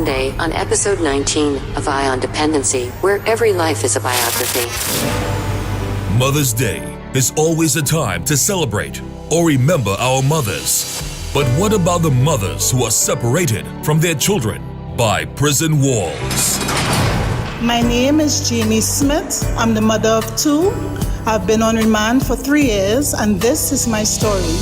Sunday on episode 19 of Eye on Dependency, where every life is a biography. Mother's Day is always a time to celebrate or remember our mothers. But what about the mothers who are separated from their children by prison walls? My name is Jamie Smith. I'm the mother of two. I've been on remand for 3 years, and this is my story.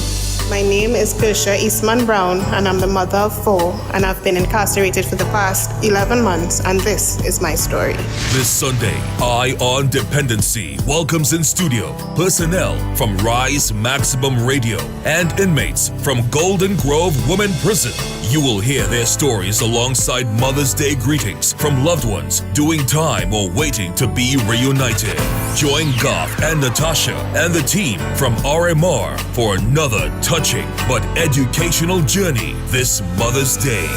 My name is Kersha Eastman Brown, and I'm the mother of 4, and I've been incarcerated for the past 11 months, and this is my story. This Sunday, Eye on Dependency welcomes in studio personnel from Rise Maximum Radio and inmates from Golden Grove Women Prison. You will hear their stories alongside Mother's Day greetings from loved ones doing time or waiting to be reunited. Join Garth and Natasha and the team from RMR for another touching but educational journey this Mother's Day.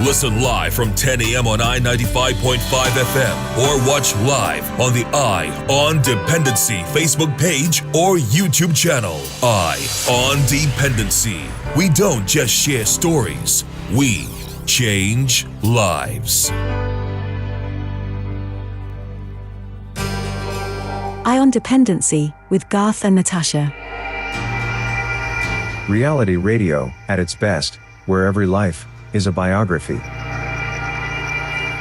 Listen live from 10 a.m. on I-95.5 FM or watch live on the Eye on Dependency Facebook page or YouTube channel. Eye on Dependency. We don't just share stories, we change lives. Eye on Dependency with Garth and Natasha. Reality radio at its best, where every life is a biography.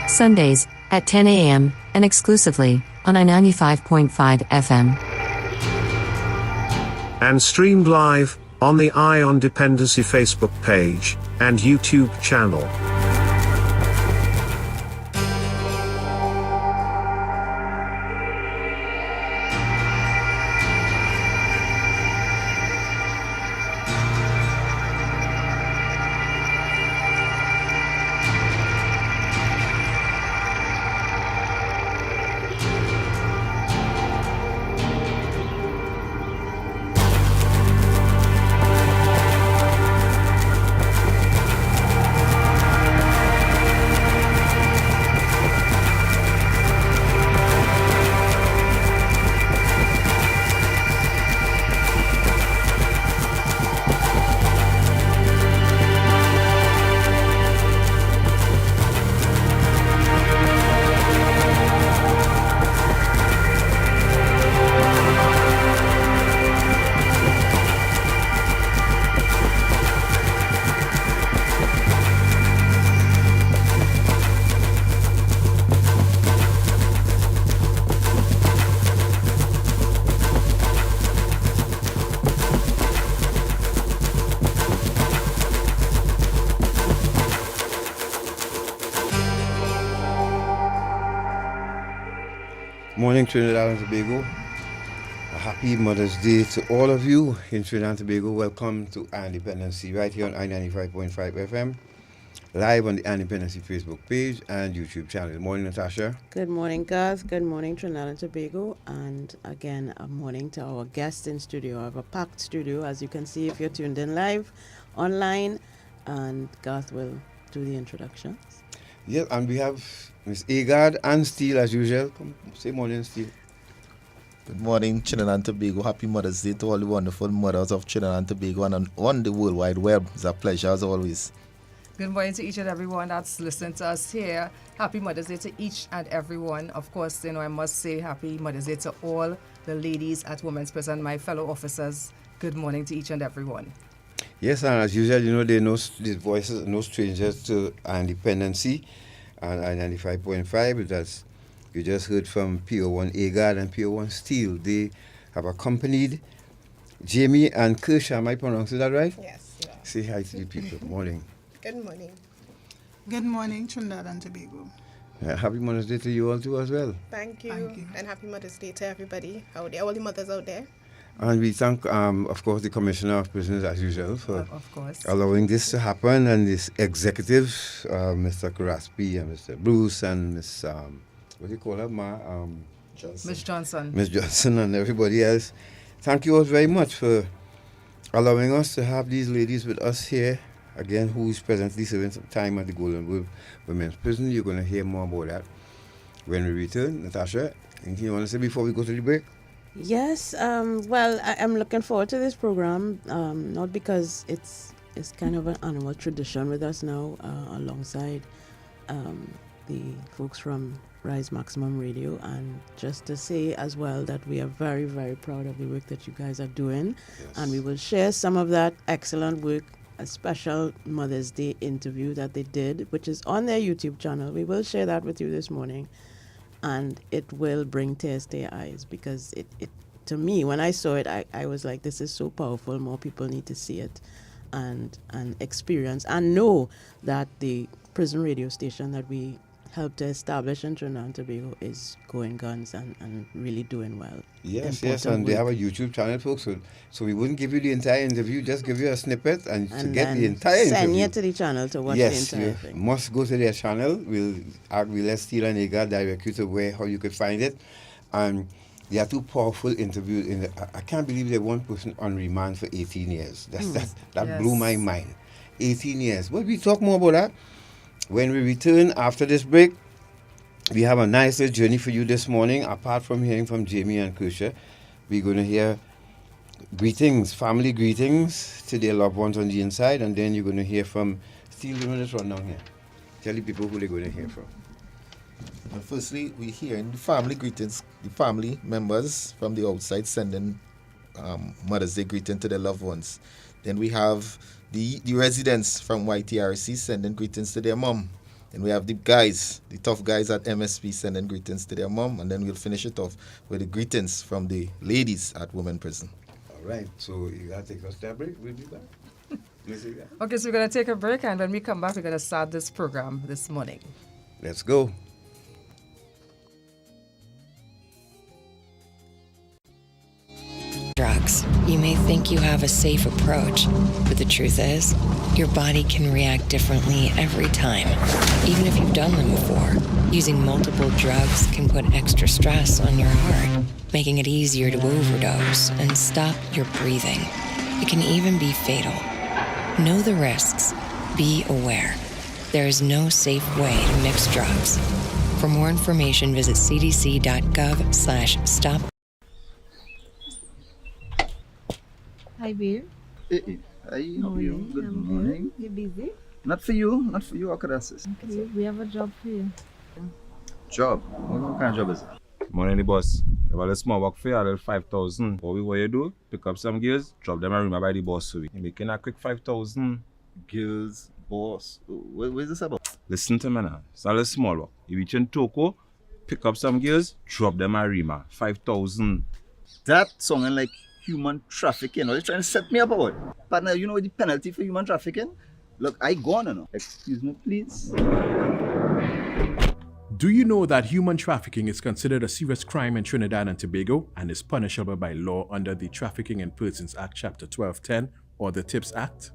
Sundays at 10 a.m. and exclusively on I-95.5 FM. And streamed live on the Eye on Dependency Facebook page and YouTube channel. Morning, Trinidad and Tobago. A happy Mother's Day to all of you in Trinidad and Tobago. Welcome to Dependency right here on I-95.5 FM, live on the Dependency Facebook page and YouTube channel. Good morning, Natasha. Good morning, Garth. Good morning, Trinidad and Tobago. And again, a morning to our guests in studio. I have a packed studio, as you can see if you're tuned in live online. And Garth will do the introductions. Yes, and we have Miss Agard and Steele as usual. Come say morning, Steele. Good morning, Trinidad and Tobago. Happy Mother's Day to all the wonderful mothers of Trinidad and Tobago and on the World Wide Web. It's a pleasure as always. Good morning to each and everyone that's listening to us here. Happy Mother's Day to each and everyone. Of course, I must say happy Mother's Day to all the ladies at Women's Prison, my fellow officers. Good morning to each and everyone. Yes, and as usual, these voices are no strangers to Dependency and I-95.5. That's you just heard from PO1 Agard and PO1 Steele. They have accompanied Jamie and Kersha. Am I pronouncing that right? Yes. Yeah. Say hi to the people. Morning. Good morning. Good morning, Trinidad and Tobago. Happy Mother's Day to you all too as well. Thank you. And happy Mother's Day to everybody out there, all the mothers out there. And we thank, of course, the Commissioner of Prisons, as usual, for allowing this to happen, and this executive, Mr. Karaspi and Mr. Bruce and Miss, what do you call her, Miss Johnson. Miss Johnson and everybody else. Thank you all very much for allowing us to have these ladies with us here, again, who is presently serving some time at the Golden Grove Women's Prison. You're going to hear more about that when we return. Natasha, anything you want to say before we go to the break? Yes, well, I'm looking forward to this program, not because it's kind of an annual tradition with us now, alongside the folks from Rise Maximum Radio, and just to say as well that we are very, very proud of the work that you guys are doing. Yes. And we will share some of that excellent work, a special Mother's Day interview that they did, which is on their YouTube channel. We will share that with you this morning, and it will bring tears to your eyes, because it to me, when I saw it, I was like, this is so powerful. More people need to see it and experience and know that the prison radio station that we helped to establish in Trinidad and Tobago is going guns and really doing well. Yes, Important and they work. have a YouTube channel, folks. So we wouldn't give you the entire interview, just give you a snippet, and to get then the entire send interview. you to the channel to watch Yes, the entire you thing. must go to their channel. We'll let Steele and Ega direct you to how you could find it. And there are two powerful interviews. I can't believe there's one person on remand for 18 years. That Yes. blew my mind. 18 years. But we talk more about that when we return after this break. We have a nice little journey for you this morning. Apart from hearing from Jamie and Kersha, we're going to hear greetings, family greetings to their loved ones on the inside, and then you're going to hear from Steele. You know this one down here. Tell the people who they're going to hear from. Well, firstly, we're hearing the family greetings, the family members from the outside sending Mother's Day greeting to their loved ones. Then we have the residents from YTRC sending greetings to their mom. Then we have the guys, the tough guys at MSP sending greetings to their mom. And then we'll finish it off with the greetings from the ladies at Women Prison. All right, so you got to take us to a break. We'll be back. Okay, so we're going to take a break, and when we come back, we're going to start this program this morning. Let's go. Drugs. You may think you have a safe approach, but the truth is, your body can react differently every time. Even if you've done them before, using multiple drugs can put extra stress on your heart, making it easier to overdose and stop your breathing. It can even be fatal. Know the risks. Be aware. There is no safe way to mix drugs. For more information, visit cdc.gov/stop. Hi, babe. Hey, how are you? Good morning. You busy? Not for you, what could I assist? Okay, we have a job for you. Job? What kind of job is it? Morning, the boss. If I small work for you, I'll 5,000. What you do? Pick up some girls, drop them and remember the boss for me. You making a quick 5,000. Girls, boss. What is this about? Listen to me now. It's not a small work. You reach in Toko, pick up some girls, drop them and Rima. 5,000. That sounding like human trafficking. Are you trying to set me up or what? Partner, you know the penalty for human trafficking? Look, I gone now. Excuse me, please. Do you know that human trafficking is considered a serious crime in Trinidad and Tobago and is punishable by law under the Trafficking in Persons Act Chapter 1210 or the TIPS Act?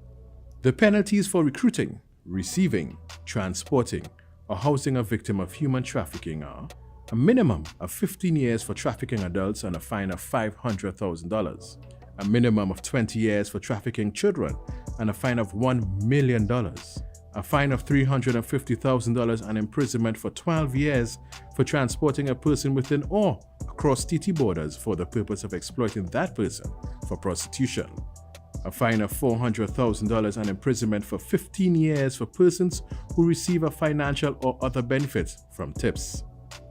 The penalties for recruiting, receiving, transporting, or housing a victim of human trafficking are a minimum of 15 years for trafficking adults and a fine of $500,000, a minimum of 20 years for trafficking children and a fine of $1 million, a fine of $350,000 and imprisonment for 12 years for transporting a person within or across TT borders for the purpose of exploiting that person for prostitution, a fine of $400,000 and imprisonment for 15 years for persons who receive a financial or other benefit from tips,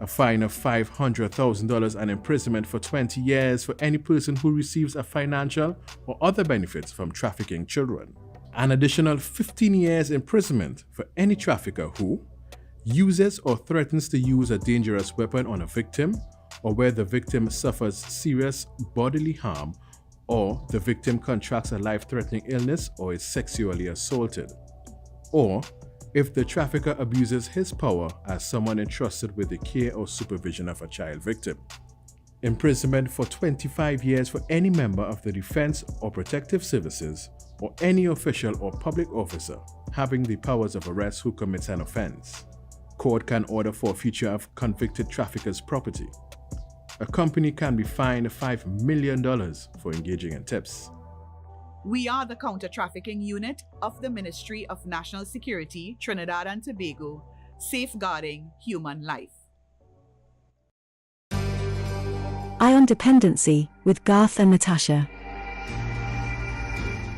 a fine of $500,000 and imprisonment for 20 years for any person who receives a financial or other benefits from trafficking children, an additional 15 years imprisonment for any trafficker who uses or threatens to use a dangerous weapon on a victim, or where the victim suffers serious bodily harm, or the victim contracts a life-threatening illness or is sexually assaulted, or if the trafficker abuses his power as someone entrusted with the care or supervision of a child victim. Imprisonment for 25 years for any member of the Defense or Protective Services or any official or public officer having the powers of arrest who commits an offense. Court can order forfeiture of convicted trafficker's property. A company can be fined $5 million for engaging in tips. We are the Counter-Trafficking Unit of the Ministry of National Security, Trinidad and Tobago, safeguarding human life. Eye on Dependency with Garth and Natasha.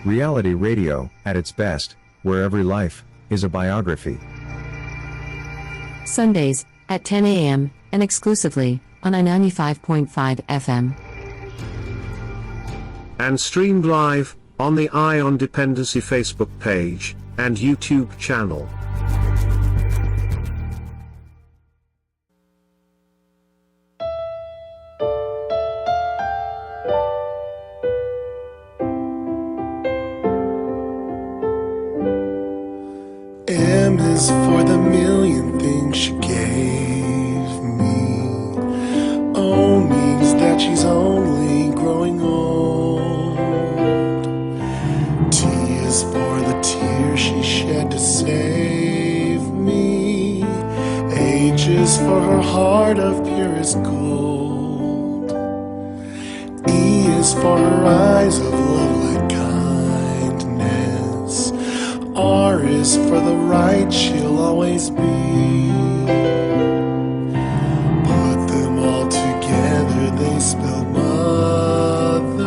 Reality radio, at its best, where every life is a biography. Sundays, at 10 a.m., and exclusively, on I-95.5 FM. And streamed live on the Eye on Dependency Facebook page and YouTube channel. M is for the million things she gave me. O means that she's only growing old. T is for the tears she shed to save me. H is for her heart of purest gold. E is for her eyes of love like kindness. R is for the right she'll always be. Put them all together, they spell mother,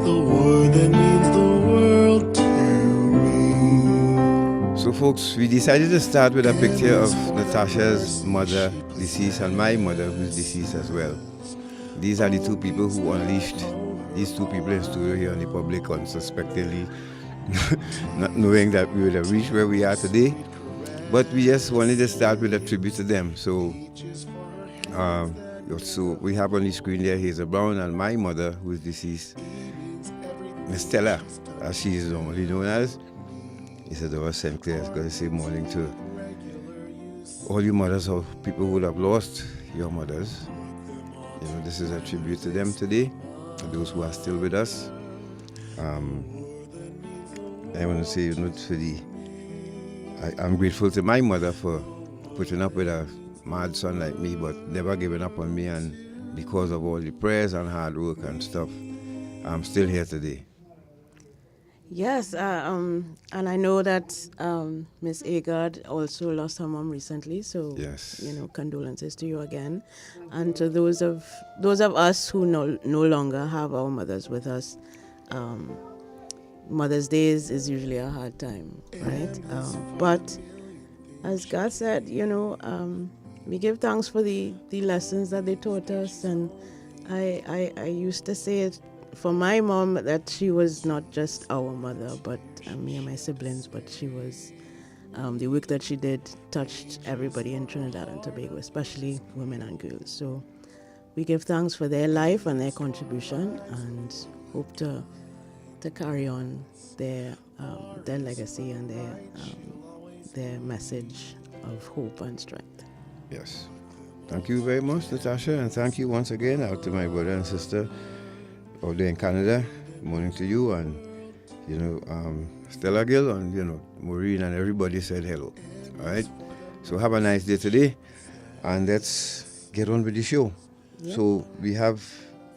the word that means the world to me. So folks, we decided to start with a picture of Natasha's mother, deceased, and my mother, who's deceased as well. These are the two people who unleashed these two people in studio here on the public unsuspectingly, not knowing that we would have reached where we are today. But we just wanted to start with a tribute to them. So we have on the screen there Hazel Brown and my mother, who is deceased, Miss Stella, as she is normally known as. Isadora St. Clair is going to say morning to all you mothers of people who would have lost your mothers. You know, this is a tribute to them today, to those who are still with us. I want to say, you know, I'm grateful to my mother for putting up with a mad son like me, but never giving up on me. And because of all the prayers and hard work and stuff, I'm still here today. Yes, and I know that Miss Agard also lost her mom recently, so yes, you know, condolences to you again, and to those of us who no longer have our mothers with us. Mother's Day is usually a hard time, right? But as God said, you know, we give thanks for the lessons that they taught us, and I used to say it for my mom that she was not just our mother, but me and my siblings, but she was, the work that she did touched everybody in Trinidad and Tobago, especially women and girls. So we give thanks for their life and their contribution, and hope to carry on their legacy and their message of hope and strength. Yes. Thank you very much, Natasha, and thank you once again out to my brother and sister out there in Canada. Good morning to you, and you know, Stella Gill, and you know, Maureen, and everybody said hello. All right. So have a nice day today, and let's get on with the show. Yep. So we have.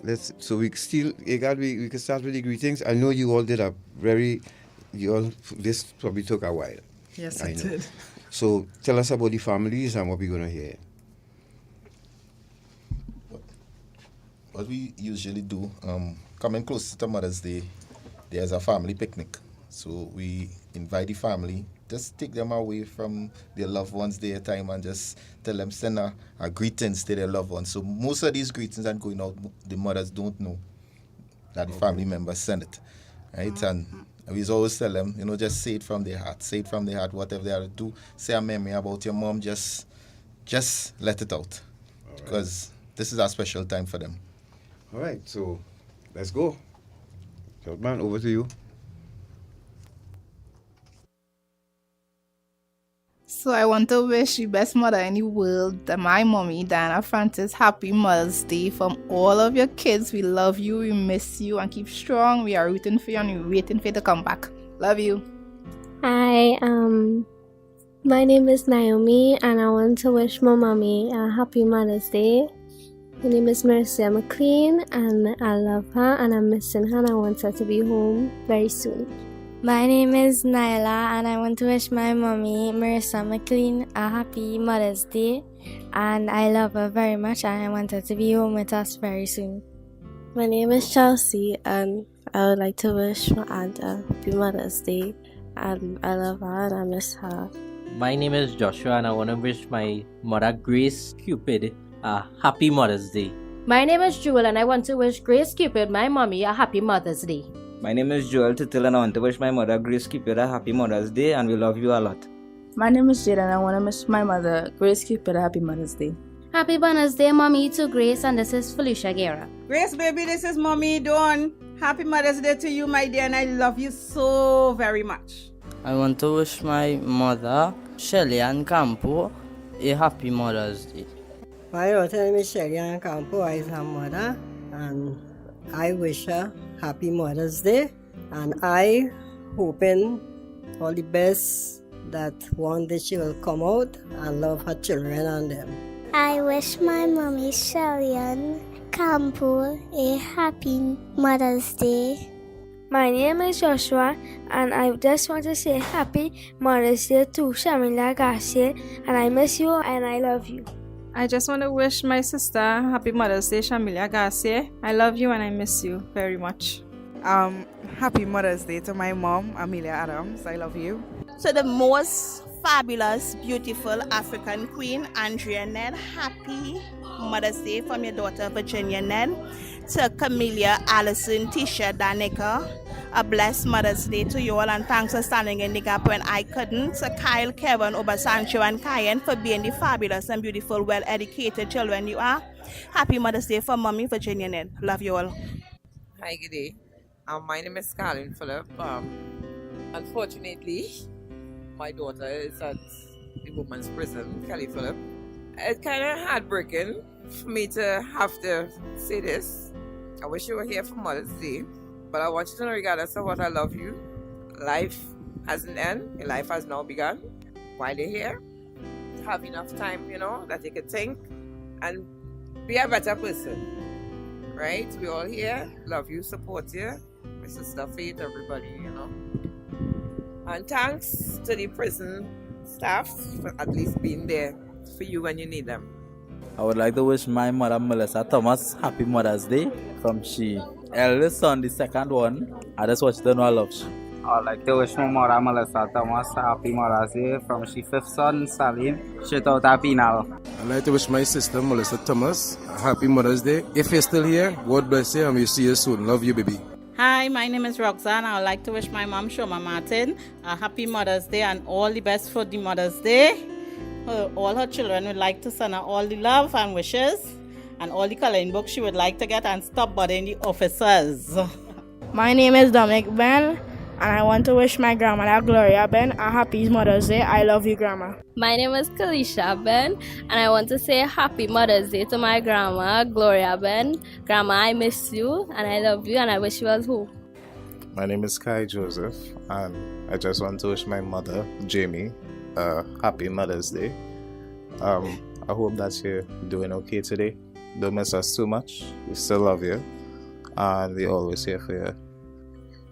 We can start with the greetings. I know you all did this probably took a while. Yes, I did. So tell us about the families and what we're going to hear. What we usually do, coming close to Mother's Day, there's a family picnic. So we invite the family, just take them away from their loved ones their time and just tell them, send a greetings to their loved ones. So most of these greetings are going out, the mothers don't know that the family members send it, right? And we always tell them, you know, just say it from their heart, whatever they have to do, say a memory about your mom, just let it out, because this is a special time for them. All right, so let's go. Man, over to you. So I want to wish the best mother in the world, my mommy, Diana Francis, happy Mother's Day from all of your kids. We love you, we miss you, and keep strong. We are rooting for you and we're waiting for you to come back. Love you. Hi, my name is Naomi, and I want to wish my mommy a happy Mother's Day. Her name is Marcia McLean, and I love her, and I'm missing her, and I want her to be home very soon. My name is Nyla, and I want to wish my mommy, Marissa McLean, a happy Mother's Day, and I love her very much, and I want her to be home with us very soon. My name is Chelsea, and I would like to wish my aunt a happy Mother's Day, and I love her, and I miss her. My name is Joshua and I want to wish my mother Grace Cupid a happy Mother's Day. My name is Jewel and I want to wish Grace Cupid, my mommy, a happy Mother's Day. My name is Joel Titil and I want to wish my mother Grace Cupid a happy Mother's Day, and we love you a lot. My name is Jade and I want to wish my mother Grace Cupid a happy Mother's Day. Happy Mother's Day, mommy, to Grace, and this is Felicia Guerra. Grace, baby, this is Mommy Dawn. Happy Mother's Day to you, my dear, and I love you so very much. I want to wish my mother, Shelly Ann Campo, a happy Mother's Day. My daughter name is Shelly Ann Campo. I is her mother, and I wish her happy Mother's Day, and I hoping all the best that one day she will come out and love her children and them. I wish my mommy Shelly Ann Campo a happy Mother's Day. My name is Joshua and I just want to say happy Mother's Day to Shamila Garcia, and I miss you and I love you. I just want to wish my sister happy Mother's Day, Shamilia Garcia. I love you and I miss you very much. Happy Mother's Day to my mom, Amelia Adams. I love you. To the most fabulous, beautiful African queen, Andrea Ned, happy Mother's Day from your daughter, Virginia Ned. To Camellia, Allison, Tisha, Danica, a blessed Mother's Day to you all, and thanks for standing in the gap when I couldn't. To Kyle, Kevin, Obasanjo, and Cayenne for being the fabulous and beautiful, well-educated children you are. Happy Mother's Day from Mommy, Virginia Ned. Love you all. Hi, good day. My name is Colin Phillip. Unfortunately, my daughter is at the women's prison, Kelly Phillip. It's kind of heartbreaking for me to have to say this. I wish you were here for Mother's Day, but I want you to know, regardless of what, I love you. Life hasn't ended. Your life has now begun. While you're here, have enough time, that you can think and be a better person. Right? We're all here. Love you, support you. My sister Faith, everybody, And thanks to the prison staff for at least being there for you when you need them. I would like to wish my mother Melissa Thomas happy Mother's Day from she eldest son, the second one. I just want you to know I love you. I would like to wish my mother Melissa Thomas happy Mother's Day from she fifth son, Salim. Shout out to Parental. I'd like to wish my sister Melissa Thomas a happy Mother's Day. If you're still here, God bless you and we'll see you soon. Love you, baby. Hi, my name is Roxanne. I would like to wish my mom, Shoma Martin, a happy Mother's Day and all the best for the Mother's Day. All her children would like to send her all the love and wishes and all the coloring books she would like to get, and stop bothering the officers. My name is Dominic Ben, and I want to wish my grandmother Gloria Ben a happy Mother's Day. I love you, Grandma. My name is Kalisha Ben, and I want to say happy Mother's Day to my grandma Gloria Ben. Grandma, I miss you and I love you and I wish you was home. My name is Kai Joseph, and I just want to wish my mother Jamie a happy Mother's Day. I hope that you're doing okay today. Don't miss us too much. We still love you, and we're always here for you.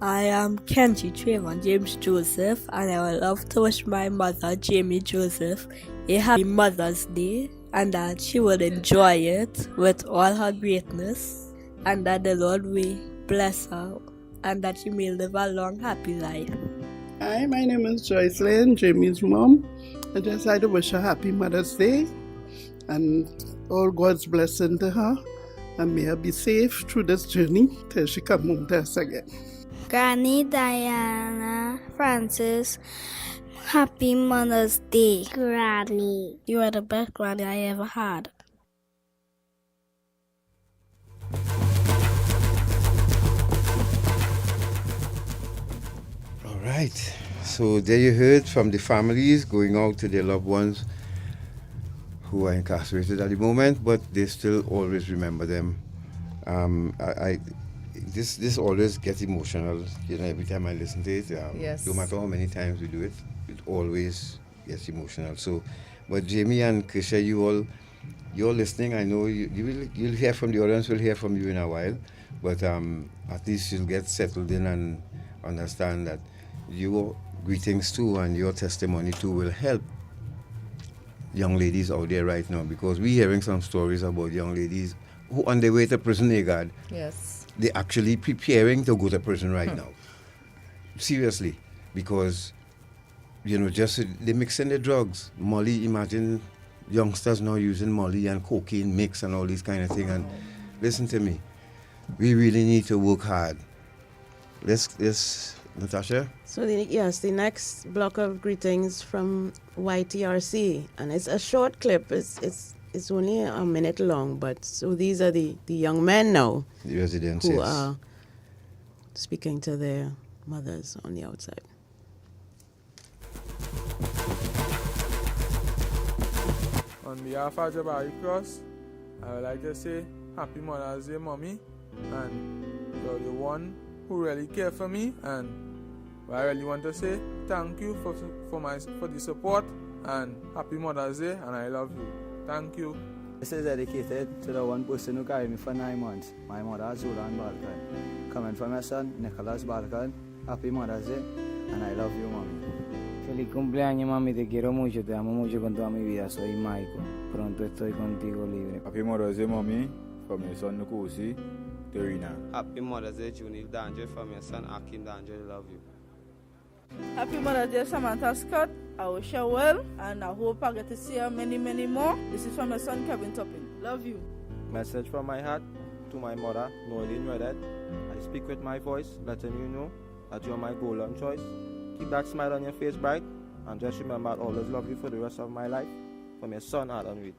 I am Kenji Trayvon James Joseph, and I would love to wish my mother Jamie Joseph a happy Mother's Day, and that she would enjoy it with all her greatness, and that the Lord will bless her, and that she may live a long, happy life. Hi, my name is Joyce Lynn, Jamie's mom. I just like to wish her happy Mother's Day and all God's blessing to her, and may her be safe through this journey till she come home to us again. Granny Diana Francis, happy Mother's Day. Granny, you are the best granny I ever had. All right. So there you heard from the families going out to their loved ones who are incarcerated at the moment, but they still always remember them. This always gets emotional, every time I listen to it. Yes. No matter how many times we do it, it always gets emotional. So, but Jamie and Krisha, you're listening. I know you'll hear from the audience. We'll hear from you in a while, but at least you'll get settled in and understand that your greetings too and your testimony too will help young ladies out there right now, because we're hearing some stories about young ladies who on their way to prison, God. Yes. They're actually preparing to go to prison right now. Seriously, because just they mixing the drugs. Molly, imagine youngsters now using Molly and cocaine mix and all these kind of things. And listen to me, we really need to work hard. Let's Natasha. So the next block of greetings from YTRC, and it's a short clip. It's only a minute long, but so these are the young men now, the residents, who are speaking to their mothers on the outside. On behalf of Jabari Cross, I would like to say Happy Mother's Day, Mommy, and you're the one who really care for me, and I really want to say thank you for the support, and Happy Mother's Day, and I love you. Thank you. This is dedicated to the one person who carried me for 9 months, my mother, Zulan Balkan. Coming from my son, Nicholas Balkan. Happy Mother's Day, and I love you, Mommy. Feliz cumpleaños, mami, te quiero mucho, te amo mucho con toda mi vida, soy Michael, pronto estoy contigo libre. Happy Mother's Day, Mommy, from your son Nukusi to Rina. Happy Mother's Day, Junil Danje, from your son Akim Danje, love you. Happy Mother's Day, Samantha Scott. I wish her well, and I hope I get to see her many, many more. This is from my son Kevin Topping. Love you. Message from my heart to my mother, Noreen Reddett. I speak with my voice, letting you know that you're my golden choice. Keep that smile on your face bright, and just remember I'll always love you for the rest of my life. From your son, Adam Reed.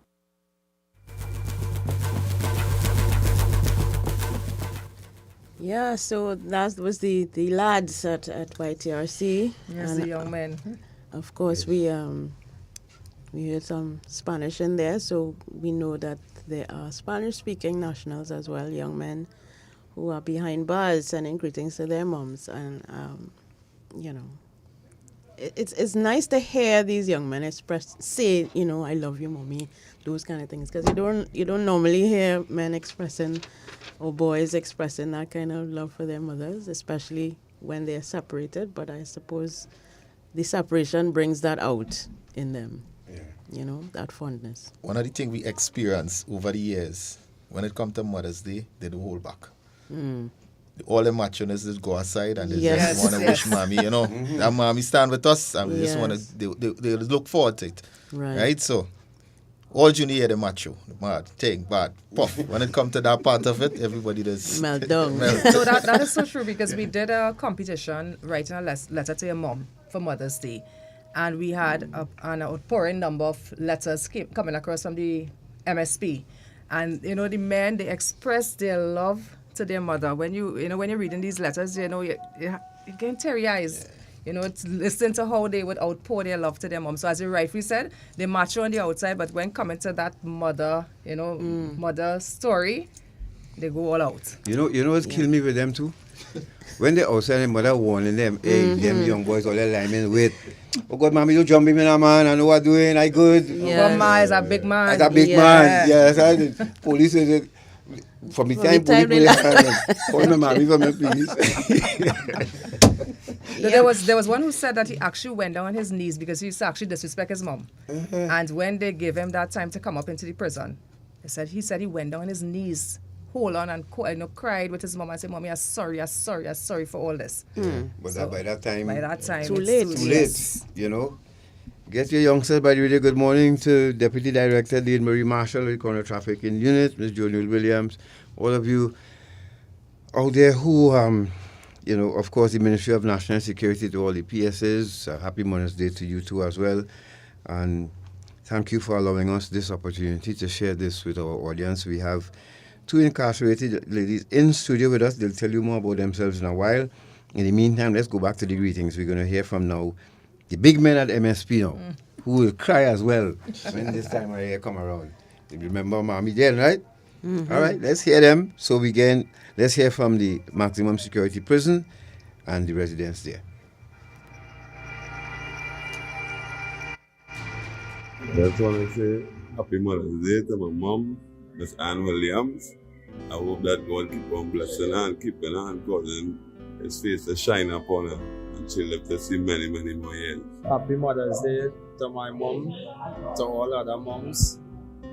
Yeah, so that was the lads at YTRC. Yes, and the young men. Of course, we heard some Spanish in there, so we know that there are Spanish-speaking nationals as well, young men who are behind bars sending greetings to their moms, and it's nice to hear these young men say, I love you, mommy, those kind of things, because you don't normally hear men expressing or boys expressing that kind of love for their mothers, especially when they're separated. But I suppose the separation brings that out in them, that fondness. One of the things we experience over the years, when it comes to Mother's Day, they don't hold back. All the machones just go aside and they just want to wish mommy, that mommy stand with us, and we just want to, they look forward to it. Right? So, all junior hear the macho, mad, thing, bad, puff. When it comes to that part of it, everybody does melt down. So that is so true, because we did a competition writing a letter to your mom for Mother's Day, and we had an outpouring number of letters coming across from the MSP, and the men, they expressed their love to their mother. When you're reading these letters, you get teary eyes. To listen to how they would outpour their love to their mom. So as you rightfully said, they macho on the outside, but when coming to that mother, mother story, they go all out. What's killed me with them too? When they're outside, their mother warning them, hey, them young boys, all their linemen, wait. Oh God, mommy, you jumping me now, man. I know what I'm doing. I good. Yes. Ma is a big man. As a big man. Yeah, that's how the police is it. From the time police call my mommy for me, please. There was one who said that he actually went down on his knees because he used to actually disrespect his mom. And when they gave him that time to come up into the prison, he said he went down on his knees, hold on, and cried with his mom and said, "Mommy, I'm sorry for all this." But by that time, too late. Yes. Get your youngsters by the way. Good morning to Deputy Director Dean Marie Marshall, the Corner Trafficking Unit, Ms. Jonil Williams, all of you out there who, of course, the Ministry of National Security, to all the PSs. Happy Mother's Day to you too as well. And thank you for allowing us this opportunity to share this with our audience. We have 2 incarcerated ladies in studio with us. They'll tell you more about themselves in a while. In the meantime, let's go back to the greetings. We're going to hear from now the big men at MSP now, who will cry as well when this time of year come around. You remember Mommy then, right? All right, let's hear them. So let's hear from the maximum security prison and the residents there. I just want to say Happy Mother's Day to my mom, Miss Ann Williams. I hope that God keep on blessing her and keeping her and causing His face to shine upon her, and she'll live to see many, many more years. Happy Mother's Day to my mom, to all other moms,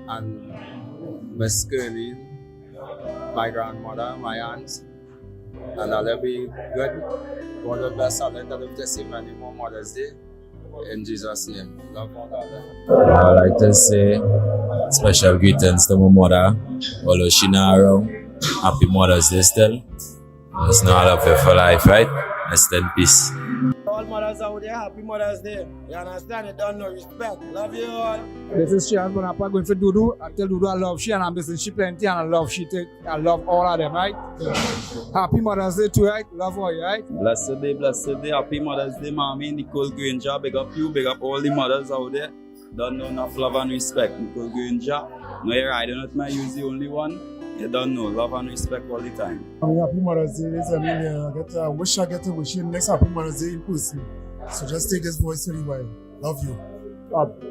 and Miss Curly, my grandmother, my aunts, and I'll be good. God will bless her, let her live to see many more Mother's Day, In Jesus' name. Love my daughter. I would like to say special greetings to my mother, although she's not around. Happy Mother's Day still. Just know I love you for life, right? Rest in peace. All mothers out there, happy Mother's Day. You understand? You don't know respect. Love you all. This is Shian Bonapa going for Dudu. I tell Dudu I love she and I'm missing she plenty and I love she take. I love all of them, right? Happy Mother's Day too, right? Love all you, right? Blessed day, happy Mother's Day, Mommy, Nicole Granger. Big up you, big up all the mothers out there. Don't know enough love and respect, Nicole Granger. No, you're riding with me, you're the only one. You don't know, love and respect all the time. Happy Mother's Day, I wish I get to wish you next Happy Mother's Day in person. So just take this voice to the while. Love you.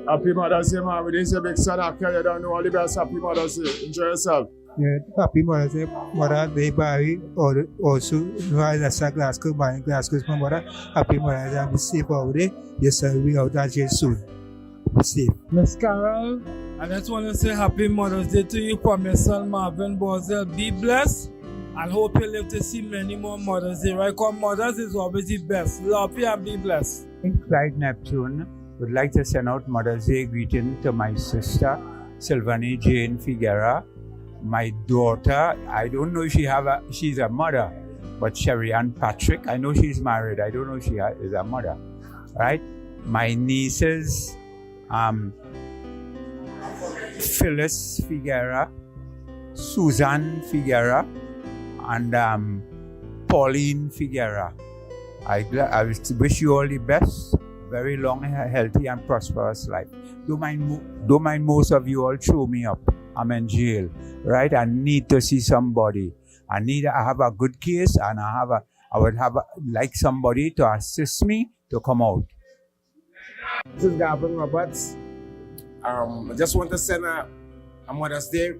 Happy Mother's Day, man. We didn't say big son, I you don't know all the best. Happy Mother's Day. Enjoy yourself. Yeah, happy Mother's Day, Mother Day, Barry. Also, that's a Glasgow, buying Glasgow, my mother. Happy Mother's Day, and be safe out there. Yes, sir, we'll be out that jail soon. Be safe. Miss Carol, I just want to say happy Mother's Day to you from your son Marvin Bozel. Be blessed and hope you live to see many more Mother's Day. Right? Because Mother's is always the best. Love you and be blessed. Clyde Neptune would like to send out Mother's Day greeting to my sister, Sylvanie Jane Figuera. My daughter, I don't know if she's a mother, but Sherry Ann Patrick, I know she's married. I don't know if she is a mother. Right? My nieces, Phyllis Figuera, Suzanne Figuera, and Pauline Figuera. I wish you all the best, very long, healthy, and prosperous life. Don't mind most of you all throw me up. I'm in jail, right? I need to see somebody. I have a good case, and I would like somebody to assist me to come out. This is Gavin Roberts. I just want to send a Mother's Day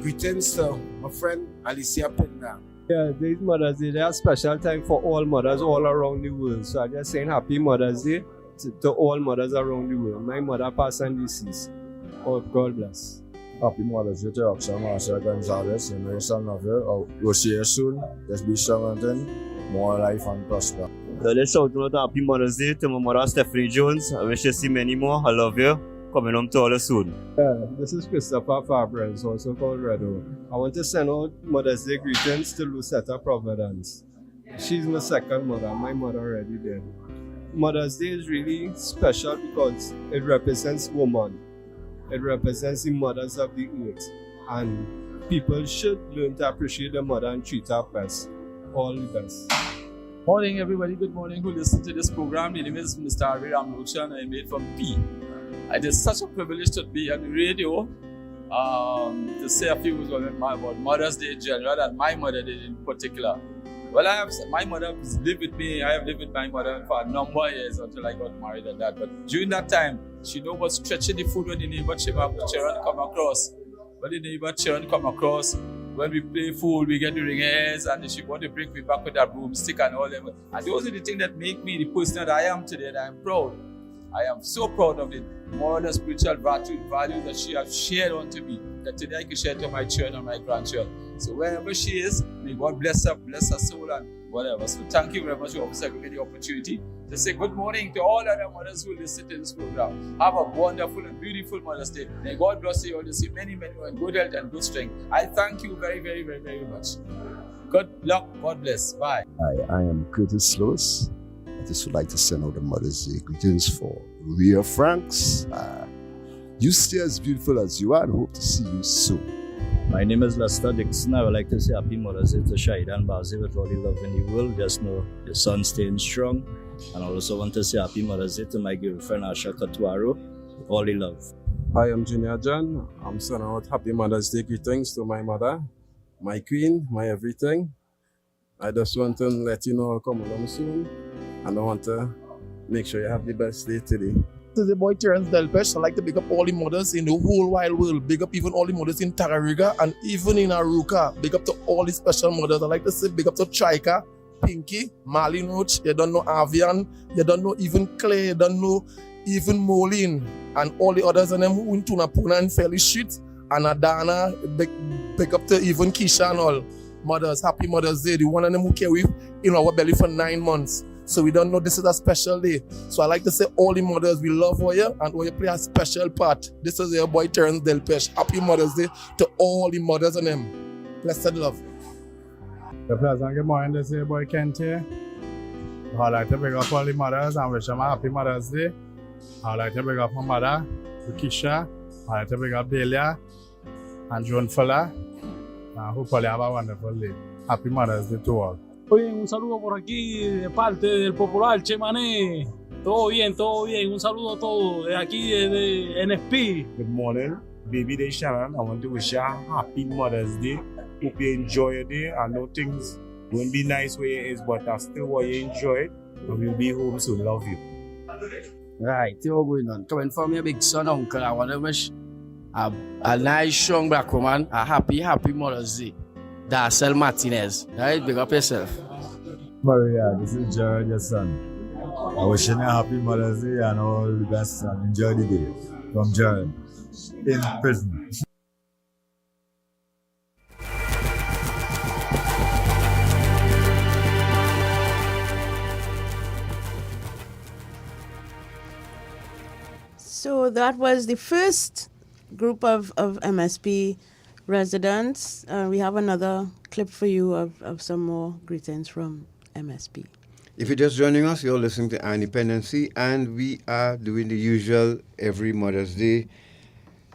greetings to my friend Alicia Pinda. Yeah, this Mother's Day, there's a special time for all mothers all around the world. So I'm just saying happy Mother's Day to all mothers around the world. My mother passed on disease. Oh, God bless. Happy Mother's Day to Roxanne Marcia Gonzalez. You know your son love you. We'll see you soon. Just be strong and then more life and prosper. So let's shout out happy Mother's Day to my mother Stephanie Jones. I wish you see many more. I love you. Coming home to all you soon. Yeah, this is Christopher Fabres, also called Redo. I want to send out Mother's Day greetings to Lucetta Providence. She's my second mother. My mother already dead. Mother's Day is really special because it represents woman. It represents the mothers of the earth. And people should learn to appreciate their mother and treat her best. All the best. Morning, everybody. Good morning. Who listen to this program? My name is Mr. Harvey Ramlochan. I'm made from P. It is such a privilege to be on the radio to say a few words about Mother's Day in general and my mother did in particular. Well, my mother has lived with me. I have lived with my mother for a number of years until I got married and that. But during that time, she knew about stretching the food when the neighbor children come across. When the neighbor children come across, when we play food, we get the ringers, and she want to bring me back with that broomstick and all them. And those are the things that make me the person that I am today, and I am proud. I am so proud of the moral and spiritual values that she has shared onto me, that today I can share to my children and my grandchildren. So wherever she is, may God bless her soul and whatever. So thank you very much for giving me the opportunity to say good morning to all other mothers who listen to this program. Have a wonderful and beautiful Mother's Day. May God bless you all to see many, many more in good health and good strength. I thank you very, very, very, very much. Good luck. God bless. Bye. Hi, I am Curtis Lewis. I just would like to send out a Mother's Day greetings for Rhea Franks. You stay as beautiful as you are and hope to see you soon. My name is Lester Dixon. I would like to say happy Mother's Day to Shahida and Bazi with all the love in the world. Just know your son staying strong. And I also want to say happy Mother's Day to my girlfriend Asha Katuaro with all the love. Hi, I'm Junior John. I'm sending out happy Mother's Day greetings to my mother, my queen, my everything. I just want to let you know I'll come along soon. And I want to make sure you have the best day today. This is the boy Terence Delpesh. I'd like to big up all the mothers in the whole wide world. Big up even all the mothers in Tarariga and even in Aruka. Big up to all the special mothers. I'd like to say big up to Chaika, Pinky, Marlene Roach. You don't know Avian. You don't know even Clay. You don't know even Moline. And all the others and them who in Tunapuna and Fairly Street. And Adana. Big up to even Keisha and all. Mothers, happy Mother's Day. The one of them who carry in our belly for 9 months. So we don't know this is a special day. So I like to say all the mothers, we love you and you play a special part. This is your boy Terence Delpesh. Happy Mother's Day to all the mothers and them. Blessed love. The pleasant good morning, this is your boy Kent here. I'd like to big up all the mothers and wish them a happy Mother's Day. I'd like to big up my mother, Keisha. I'd like to big up Delia and Joan Fuller. I hope you have a wonderful day. Happy Mother's Day to all. Oye, un saludo por aquí de parte del popular Che Mané. Todo bien, todo bien. Un saludo a todos de aquí de NSP. Good morning, baby day Shannon. I want to wish you a happy Mother's Day. Hope you enjoy your day. I know things won't be nice where it is, but I still want you to enjoy it. And we'll be home soon. Love you. Right, you're going on. Coming from your big son, uncle, I want to wish a nice, strong black woman a happy Mother's Day. Darcel Martinez. Right, big up yourself. Maria, this is Jared, your son. I wish you a happy Mother's Day and all the best and enjoy the day. From Jared, in prison. So that was the first group of MSP residents. We have another clip for you of some more greetings from MSP. If you're just joining us, you're listening to Dependency, and we are doing the usual every Mother's Day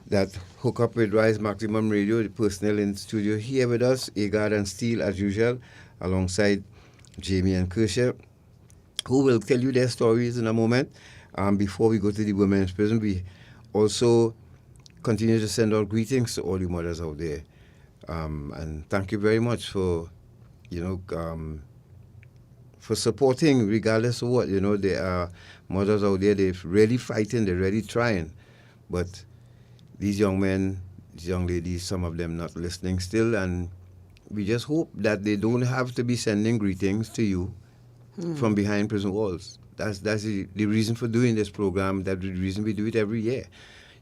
that hook up with Rise Maximum Radio, the personnel in the studio here with us, Agard and Steele as usual, alongside Jamie and Kershaw, who will tell you their stories in a moment. Before we go to the women's prison, we also continue to send out greetings to all the mothers out there. And thank you very much for, for supporting regardless of what. There are mothers out there, they're really fighting, they're really trying. But these young men, these young ladies, some of them not listening still, and we just hope that they don't have to be sending greetings to you from behind prison walls. That's the reason for doing this program, that's the reason we do it every year,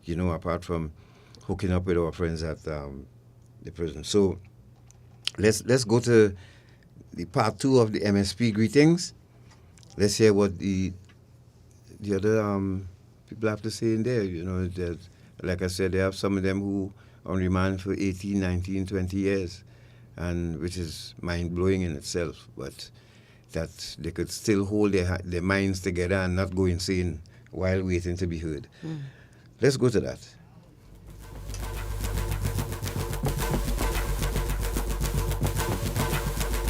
apart from hooking up with our friends at the prison. So let's go to the part 2 of the MSP greetings. Let's hear what the other people have to say in there. That, like I said, they have some of them who are on remand for 18, 19, 20 years, and which is mind-blowing in itself, but that they could still hold their minds together and not go insane while waiting to be heard. Let's go to that.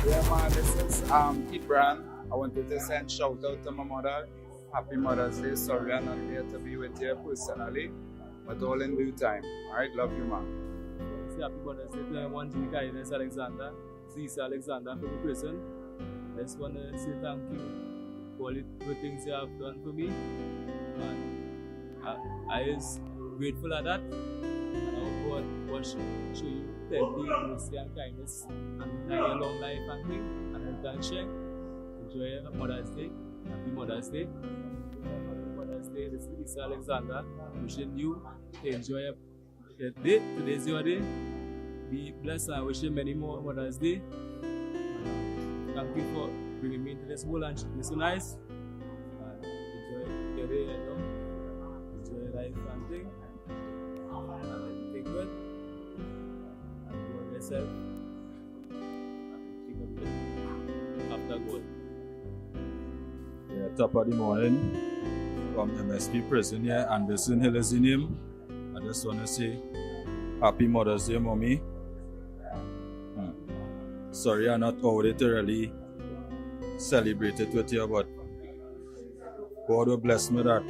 Yeah, man, this is Pete Brand. I wanted to send shout out to my mother. Happy Mother's Day. Sorry I'm not here to be with you personally, but all in due time. Alright, love you, man. Happy Mother's Day to one Jinika Ines Alexander, Cisa Alexander from the prison. Just want to say thank you for all the good things you have done for me. And I is grateful at that. And I hope God will show you plenty of mercy and kindness and a long life and thing. And intention. Enjoy Mother's Day. Happy Mother's Day. Happy Mother's Day. This is Isa Alexander. Wishing you to enjoy your day. Today's your day. Be blessed and wishing many more Mother's Day. Thank you for bringing me into this world and treating me so nice. Enjoy your day, enjoy your life and thing. And take good. And go yourself. And think of after God. Yeah, top of the morning from MSP prison here, Anderson Hill is the name. I just want to say happy Mother's Day, mommy. Sorry I'm not already thoroughly celebrated with you, but God will bless me that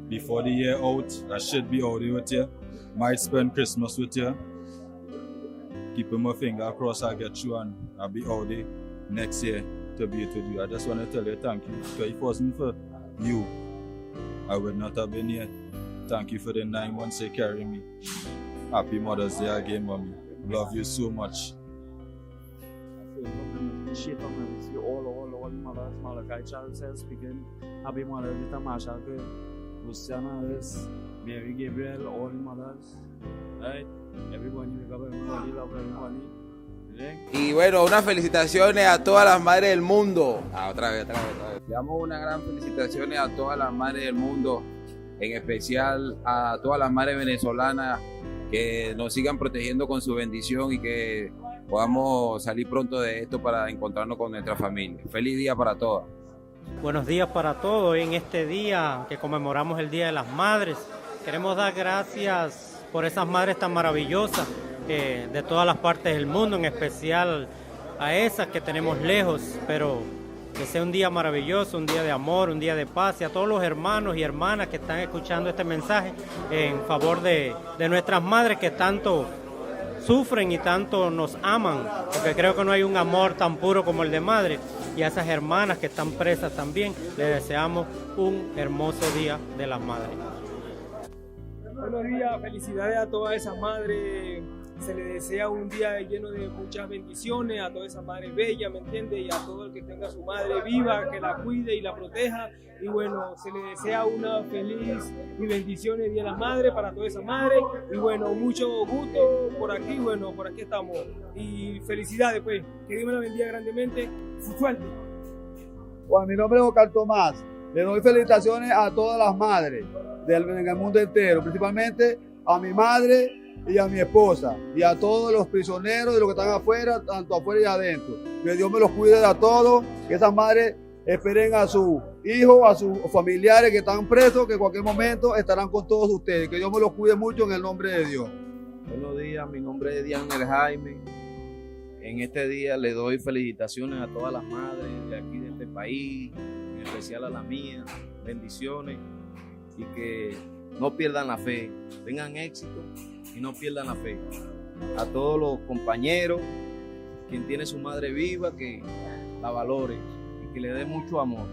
before the year out, I should be out with you. Might spend Christmas with you. Keeping my finger crossed, I'll get through and I'll be out there next year to be able to do. I just want to tell you thank you. Because if it wasn't for you, I would not have been here. Thank you for the 9 months you carrying me. Happy Mother's Day again, mommy. Love you so much. Appreciate you all mothers, Malachi Charles says speaking. Happy Mother's Day to Marsha, Luciana, Mary Gabriel, all the mothers. Right? Everybody, wake up, everybody, love everybody. Y bueno, unas felicitaciones a todas las madres del mundo. Otra vez. Le damos unas gran felicitaciones a todas las madres del mundo, en especial a todas las madres venezolanas, que nos sigan protegiendo con su bendición y que podamos salir pronto de esto para encontrarnos con nuestra familia. Feliz día para todas. Buenos días para todos. En este día que conmemoramos el Día de las Madres, queremos dar gracias por esas madres tan maravillosas de todas las partes del mundo, en especial a esas que tenemos lejos, pero que sea un día maravilloso, un día de amor, un día de paz, y a todos los hermanos y hermanas que están escuchando este mensaje en favor de nuestras madres que tanto sufren y tanto nos aman, porque creo que no hay un amor tan puro como el de madre, y a esas hermanas que están presas también les deseamos un hermoso Día de las Madres. Buenos días, felicidades a todas esas madres, se les desea un día lleno de muchas bendiciones, a todas esas madres bellas, ¿me entiendes? Y a todo el que tenga su madre viva, que la cuide y la proteja, y bueno, se les desea una feliz y bendiciones Día de las Madres para todas esas madres, y bueno, mucho gusto por aquí, bueno, por aquí estamos, y felicidades pues, que Dios me la bendiga grandemente, suerte. Bueno, mi nombre es Oscar Tomás, le doy felicitaciones a todas las madres en el mundo entero, principalmente a mi madre y a mi esposa, y a todos los prisioneros y los que están afuera, tanto afuera y adentro. Que Dios me los cuide a todos, que esas madres esperen a sus hijos, a sus familiares que están presos, que en cualquier momento estarán con todos ustedes. Que Dios me los cuide mucho en el nombre de Dios. Buenos días, mi nombre es Diana Jaime. En este día le doy felicitaciones a todas las madres de aquí de este país, en especial a la mía. Bendiciones y que no pierdan la fe, tengan éxito y no pierdan la fe. A todos los compañeros, quien tiene su madre viva, que la valore y que le dé mucho amor.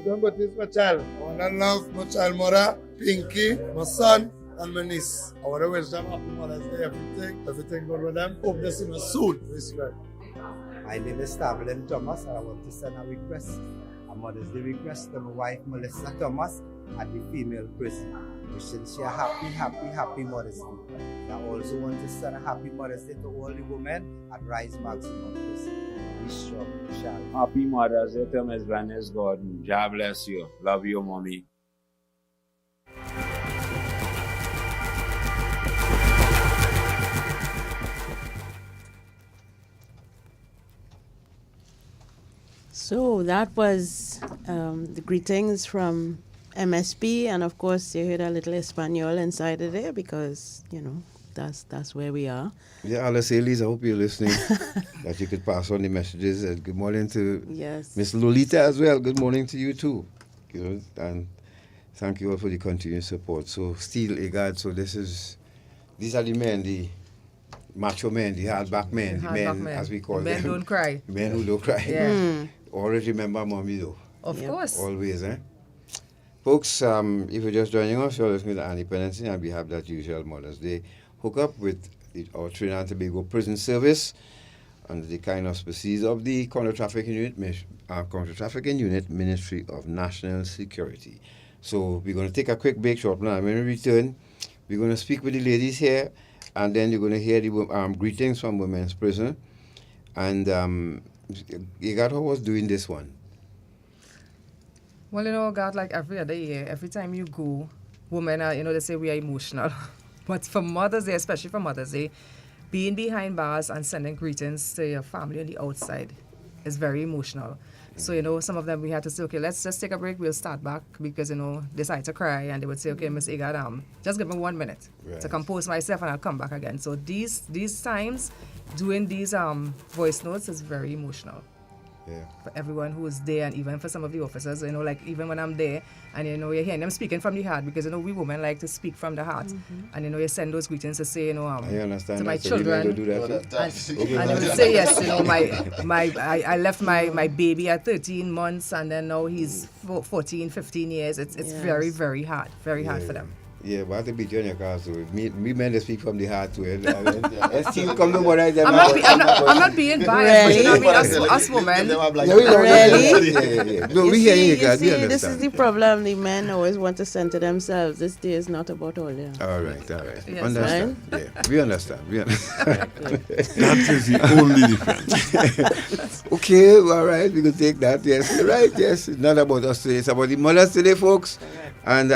John Baptiste, my child. I want to love my child mother, Pinky, my son, and my niece. I want to wish them happy Mother's Day, everything good with them. Hope to see them soon. Respect. My name is Stavlin Thomas, and I want to send a request, a Mother's Day request to my wife Melissa Thomas at the female prison. Wishing she a happy Mother's Day. I also want to send a happy Mother's Day to all the women at Rise Maximum Prison. Be strong, shall. Happy Mother's Day to Miss Gladys Gordon. God bless you. Love you, mommy. So that was the greetings from MSP, and of course you heard a little Espanol inside of there because, you know, that's where we are. Yeah, Alice, I hope you're listening, that you could pass on the messages. And good morning to Miss Lolita as well. Good morning to you too. You know, and thank you all for the continued support. So still, Egad, so these are the men, the macho men, the hardback men, the men as we call them. Men don't cry. Men who don't cry. Yeah. Always remember mommy though. Of course. Always, eh? Folks, if you're just joining us, you're listening to Dependency, and we have that usual Mother's Day hookup with our Trinidad and Tobago Prison Service under the kind auspices of the Counter-Trafficking Unit, Ministry of National Security. So we're going to take a quick break, short plan. When we return, we're going to speak with the ladies here, and then you're going to hear the greetings from Women's Prison. And Igato was doing this one. Well, you know, God, like every other year, every time you go, women are, you know, they say we are emotional. But for Mother's Day, especially for Mother's Day, being behind bars and sending greetings to your family on the outside is very emotional. So, you know, some of them we had to say, okay, let's just take a break, we'll start back because, you know, they started to cry and they would say, okay, Miss Igad, just give me 1 minute to compose myself and I'll come back again. So these times, doing these voice notes is very emotional. Yeah. For everyone who is there and even for some of the officers, you know, like even when I'm there and, you know, you're hearing them speaking from the heart because, you know, we women like to speak from the heart. And, you know, you send those greetings to say, you know, I understand to my so children. Do that And they will say, yes, you know, I left my baby at 13 months and then now he's 14, 15 years. It's very, very hard. Very hard for them. Yeah, but I have to beat you on your car, so me men they speak from the heart to it. Still come to what I I'm not being biased, but you know, us women. Really? Yeah. No, we hear you, guys. We understand. This is the problem. The men always want to center themselves. This day is not about all them. All right. Yes, Understand. right? Yeah, we understand. That is the only difference. Okay, all right, we can take that. Yes, right. Yes, it's not about us today. It's about the mothers today, folks. And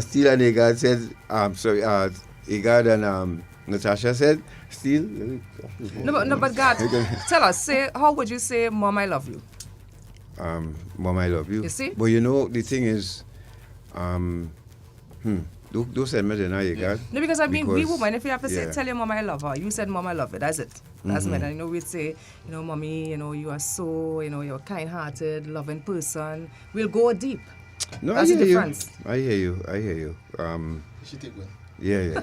Steele and Agard said, Agard and Natasha said, Steele. No, but God, tell us, how would you say, Mom, I love you? Mom, I love you. You see? But you know, the thing is, don't say me now, Agard. No, because I mean, we women, if you have to say, yeah. tell your mom I love her, you said, Mom, I love you. That's it. That's men. Mhm. And we'd say, Mommy, you are so, you're a kind-hearted, loving person. We'll go deep. No, That's I the hear difference. you. I hear you. She take one. Yeah.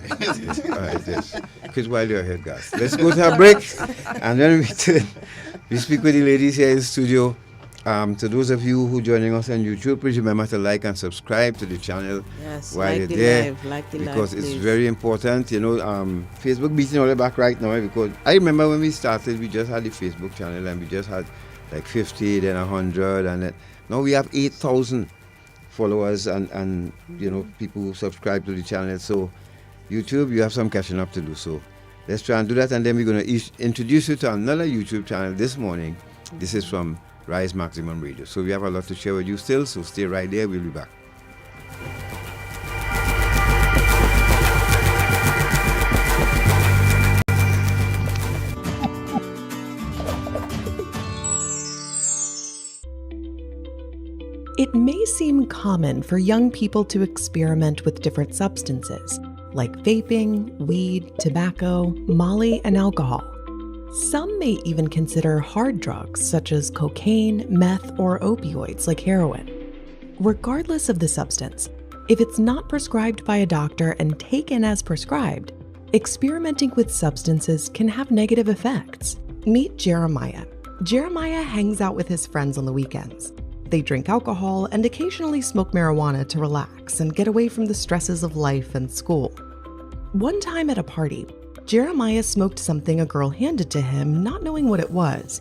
All right, yes. Because while you're ahead, guys. Let's go to a break. And then we return. We speak with the ladies here in the studio. To those of you who are joining us on YouTube, please remember to like and subscribe to the channel Yes, while like you're the there. live, like the live, because it's please. very important. Facebook beating all the back right now because I remember when we started, we just had the Facebook channel and we just had like 50, then 100, and then now we have 8,000 followers and people who subscribe to the channel. So YouTube, you have some catching up to do. So let's try and do that, and then we're going to introduce you to another YouTube channel this morning. This is from Rise Maximum Radio. So we have a lot to share with you still, so stay right there. We'll be back. It may seem common for young people to experiment with different substances, like vaping, weed, tobacco, Molly, and alcohol. Some may even consider hard drugs such as cocaine, meth, or opioids like heroin. Regardless of the substance, if it's not prescribed by a doctor and taken as prescribed, experimenting with substances can have negative effects. Meet Jeremiah. Jeremiah hangs out with his friends on the weekends. They drink alcohol and occasionally smoke marijuana to relax and get away from the stresses of life and school. One time at a party, Jeremiah smoked something a girl handed to him, not knowing what it was.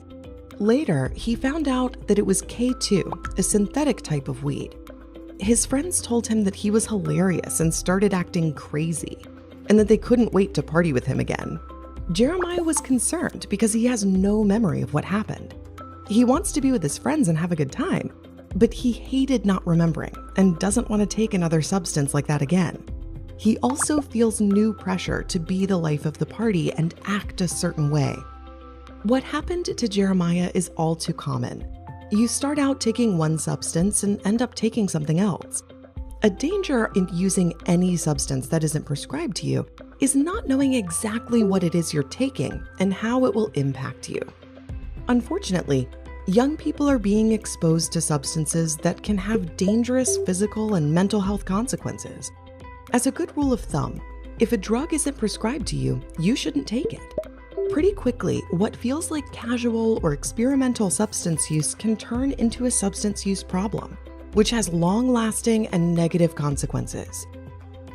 Later, he found out that it was K2, a synthetic type of weed. His friends told him that he was hilarious and started acting crazy, and that they couldn't wait to party with him again. Jeremiah was concerned because he has no memory of what happened. He wants to be with his friends and have a good time, but he hated not remembering and doesn't want to take another substance like that again. He also feels new pressure to be the life of the party and act a certain way. What happened to Jeremiah is all too common. You start out taking one substance and end up taking something else. A danger in using any substance that isn't prescribed to you is not knowing exactly what it is you're taking and how it will impact you. Unfortunately, young people are being exposed to substances that can have dangerous physical and mental health consequences. As a good rule of thumb, if a drug isn't prescribed to you, you shouldn't take it. Pretty quickly, what feels like casual or experimental substance use can turn into a substance use problem, which has long-lasting and negative consequences.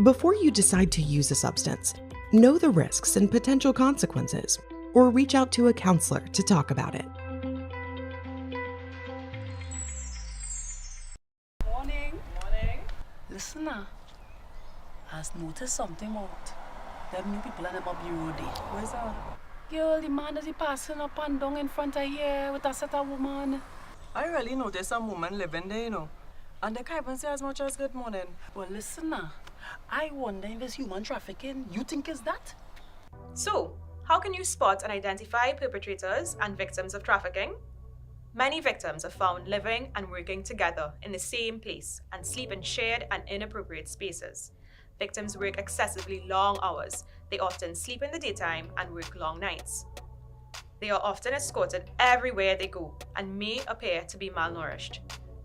Before you decide to use a substance, know the risks and potential consequences, or reach out to a counselor to talk about it. Morning. Listen now, I've noticed something out. Them new people and them up bureau day. Where's that? Girl, the man that he passing up and down in front of here with a set of woman. I really noticed some women living there, and they can't even say as much as good morning. Well, listen now, I wonder if it's human trafficking. You think it's that? So, how can you spot and identify perpetrators and victims of trafficking? Many victims are found living and working together in the same place and sleep in shared and inappropriate spaces. Victims work excessively long hours. They often sleep in the daytime and work long nights. They are often escorted everywhere they go and may appear to be malnourished.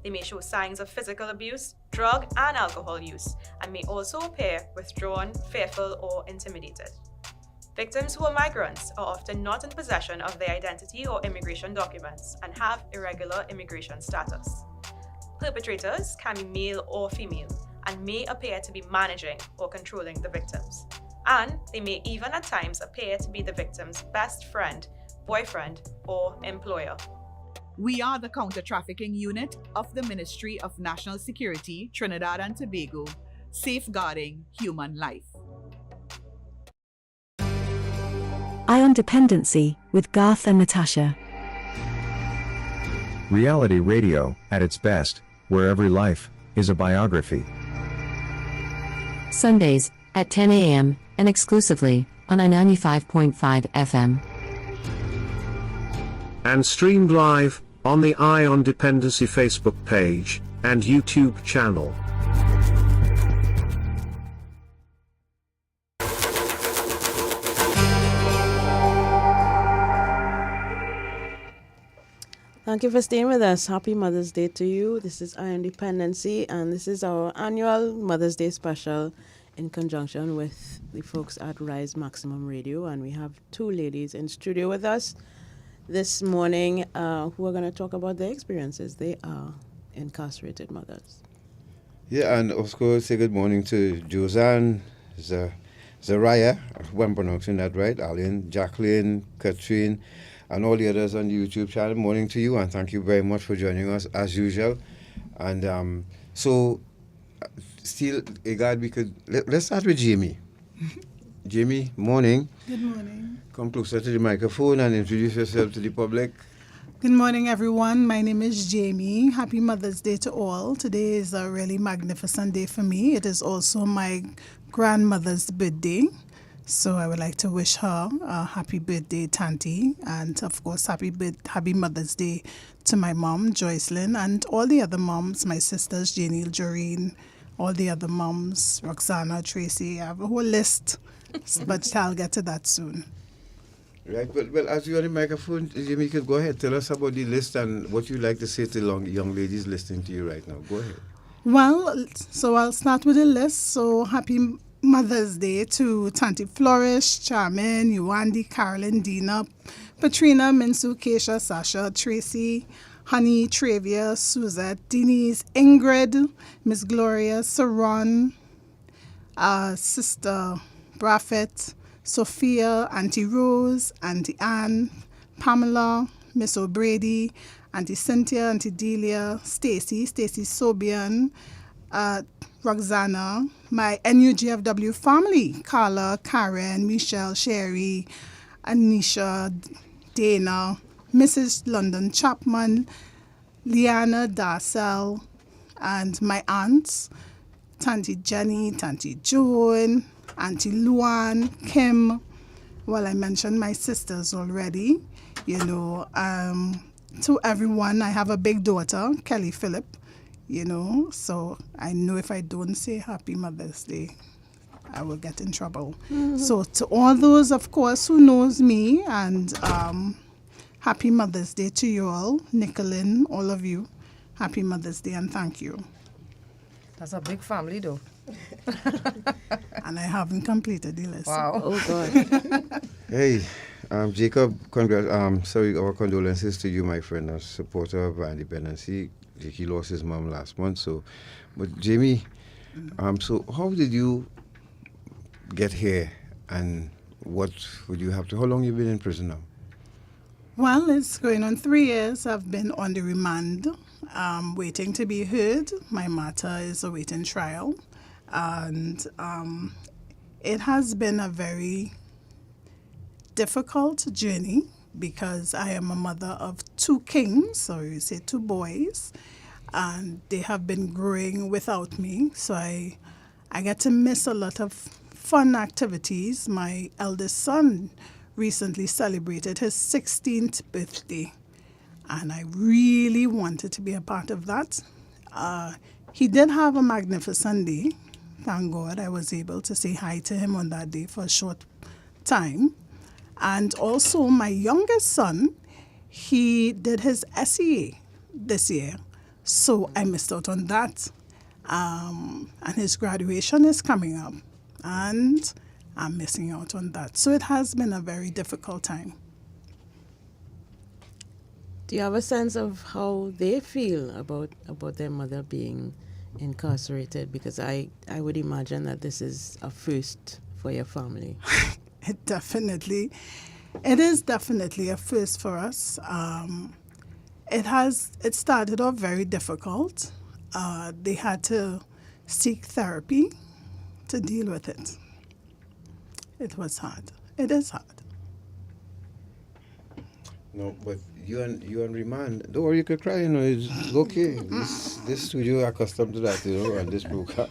They may show signs of physical abuse, drug and alcohol use, and may also appear withdrawn, fearful, or intimidated. Victims who are migrants are often not in possession of their identity or immigration documents and have irregular immigration status. Perpetrators can be male or female and may appear to be managing or controlling the victims. And they may even at times appear to be the victim's best friend, boyfriend, or employer. We are the Counter-Trafficking Unit of the Ministry of National Security, Trinidad and Tobago, safeguarding human life. Eye on Dependency with Garth and Natasha. Reality radio at its best, where every life is a biography. Sundays at 10 a.m. and exclusively on I-95.5 FM. And streamed live on the Eye on Dependency Facebook page and YouTube channel. Thank you for staying with us. Happy Mother's Day to you. This is Eye on Dependency, and this is our annual Mother's Day special in conjunction with the folks at Rise Maximum Radio. And we have two ladies in studio with us this morning who are going to talk about their experiences. They are incarcerated mothers. Yeah, and of course, say good morning to Josanne, Zaraya, I hope I'm pronouncing that right, Aline, Jacqueline, Katrine, and all the others on the YouTube channel. Morning to you, and thank you very much for joining us as usual. And still, Egad, let's start with Jamie. Jamie, morning. Good morning. Come closer to the microphone and introduce yourself to the public. Good morning, everyone. My name is Jamie. Happy Mother's Day to all. Today is a really magnificent day for me. It is also my grandmother's birthday. So I would like to wish her a happy birthday, Tanti, and of course, happy Mother's Day to my mom, Joycelyn, and all the other moms, my sisters, Janie, Joreen, all the other moms, Roxana, Tracy. I have a whole list, but I'll get to that soon. Right, well, as you're on the microphone, Jamie, you can go ahead. Tell us about the list and what you'd like to say to young ladies listening to you right now. Go ahead. Well, so I'll start with a list. So happy Mother's Day to Tanti Flourish, Charmin, Yuandi, Carolyn, Dina, Patrina, Minsu, Keisha, Sasha, Tracy, Honey, Travia, Suzette, Denise, Ingrid, Miss Gloria, Saron, Sister Braffett, Sophia, Auntie Rose, Auntie Anne, Pamela, Miss O'Brady, Auntie Cynthia, Auntie Delia, Stacy Sobian, Roxana, my NUGFW family, Carla, Karen, Michelle, Sherry, Anisha, Dana, Mrs. London Chapman, Liana Darcel, and my aunts, Tanti Jenny, Tanti Joan, Auntie Luan, Kim. Well, I mentioned my sisters already. To everyone, I have a big daughter, Kelly Phillip. So I know if I don't say Happy Mother's Day, I will get in trouble. Mm-hmm. So to all those, of course, who knows me, and Happy Mother's Day to you all, Nicolin, all of you. Happy Mother's Day and thank you. That's a big family, though. And I haven't completed the list. Wow. Oh, God. Hey, Jacob, our condolences to you, my friend, a supporter of Dependency. He lost his mom last month. But Jamie, so how did you get here, and what would you have to? How long you been in prison now? Well, it's going on 3 years. I've been on the remand, waiting to be heard. My matter is awaiting trial, and it has been a very difficult journey, because I am a mother of 2 kings, or you say 2 boys, and they have been growing without me. So I get to miss a lot of fun activities. My eldest son recently celebrated his 16th birthday, and I really wanted to be a part of that. He did have a magnificent day. Thank God I was able to say hi to him on that day for a short time. And also my youngest son, he did his SEA this year, so I missed out on that. And his graduation is coming up, and I'm missing out on that. So it has been a very difficult time. Do you have a sense of how they feel about their mother being incarcerated? Because I would imagine that this is a first for your family. It is definitely a first for us. It started off very difficult. They had to seek therapy to deal with it. It was hard. It is hard. No, but you on remand. Don't worry, you could cry. It's okay. This studio accustomed to that, and this program,